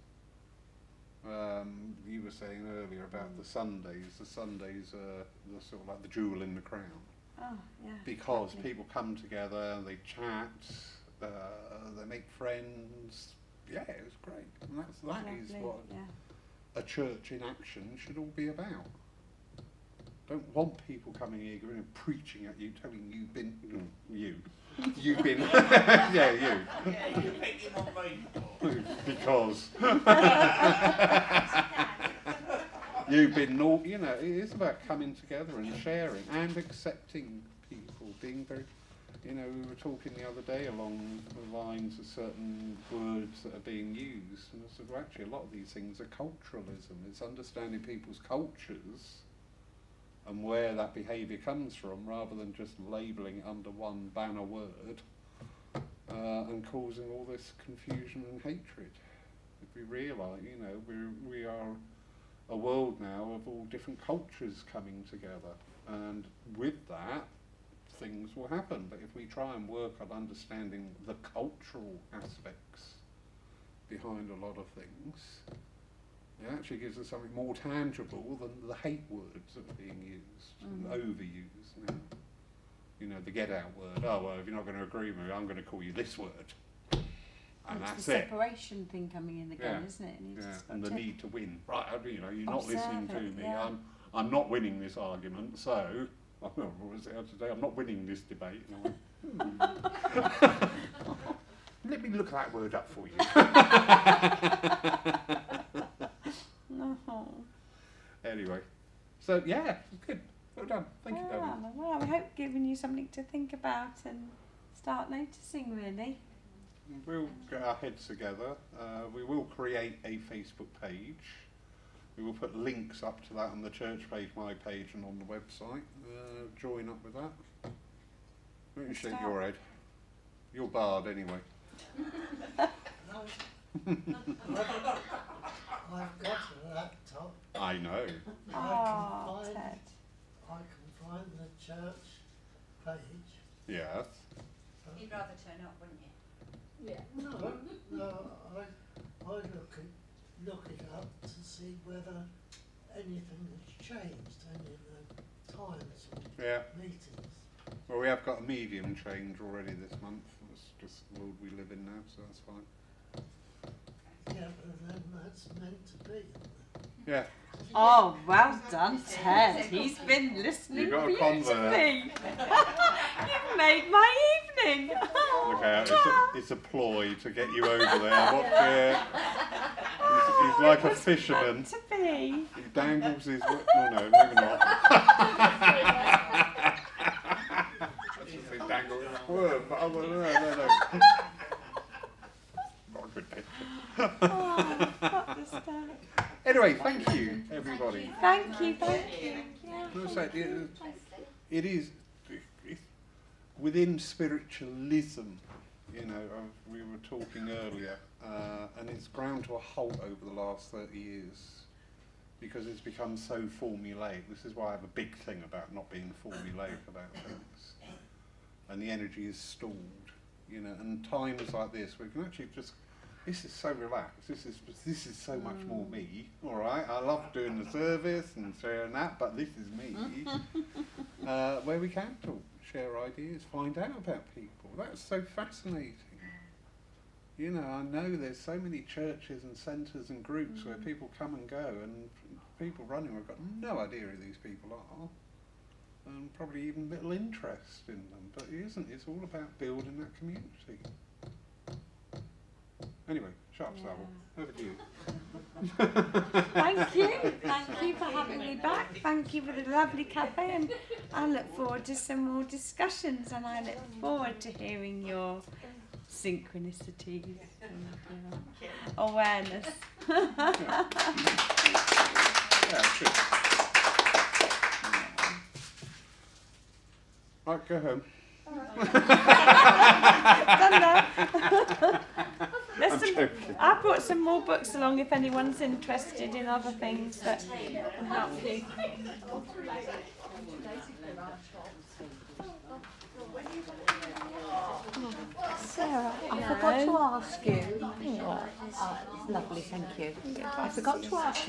You were saying earlier about the Sundays. The Sundays are sort of like the jewel in the crown. Oh, yeah. Because exactly. people come together, they chat, they make friends. Yeah, it's great. And that is Lovely, what yeah. a church in action should all be about. Don't want people coming here going and preaching at you, telling you've been you've been yeah, you. Yeah, you pick him on rainfall. Because you've been it is about coming together and sharing and accepting people, being very we were talking the other day along the lines of certain words that are being used, and I said, well, actually a lot of these things are culturalism. It's understanding people's cultures and where that behaviour comes from, rather than just labelling it under one banner word and causing all this confusion and hatred. If we realise, you know, we are a world now of all different cultures coming together, and with that, things will happen. But if we try and work on understanding the cultural aspects behind a lot of things, it actually gives us something more tangible than the hate words that are being used and overused now. You know, the get out word. Oh, well, if you're not going to agree with me, I'm going to call you this word. And it's that's the it. separation thing coming in again, isn't it? And, And the need to win. Right, you know, you're not observe listening to it, me. yeah. I'm not winning this argument, so what was it today? I'm not winning this debate. And I went, let me look that word up for you. Anyway, so yeah, good. Well done. Thank you, David. Well, we hope giving you something to think about and start noticing, really. We'll get our heads together. We will create a Facebook page. We will put links up to that on the church page, my page, and on the website. Join up with that. Don't you shake your head. You're barred anyway. I've got a laptop. I know. Oh, Ted. I can find the church page. Yes. You'd rather turn up, wouldn't you? Yeah. No, I look it up to see whether anything has changed, any of the times or Yeah. meetings. Well, we have got a medium change already this month. It's just the world we live in now, so that's fine. Yeah, but then that's meant to be. Yeah. Oh, well done, Ted. He's been listening You got a convert. beautifully. You've made my evening. Look out, it's a ploy to get you over there. Watch it. He's like a fisherman. To be. He dangles his... No, maybe not. I just say dangle his worm, but no. Not a good picture. Anyway, thank you, everybody. Thank you. It is within spiritualism, you know, we were talking earlier, and it's ground to a halt over the last 30 years because it's become so formulaic. This is why I have a big thing about not being formulaic about things. And the energy is stalled, you know, and times like this we can actually just, this is so relaxed, this is so much more me, alright, I love doing the service and sharing that, but this is me, where we can talk, share ideas, find out about people. That's so fascinating. You know, I know there's so many churches and centres and groups where people come and go, and people running have got no idea who these people are, and probably even little interest in them, but it isn't. It's all about building that community. Anyway, sharp stubble. Over to you. Thank you for having me back. Thank you for the lovely cafe, and I look forward to some more discussions, and I look forward to hearing your synchronicities and awareness. Yeah, good. Right, go home. Done that. I'm joking. I brought some more books along if anyone's interested in other things that can help you. Sarah, I forgot to ask you. Lovely, thank you. I forgot to ask you.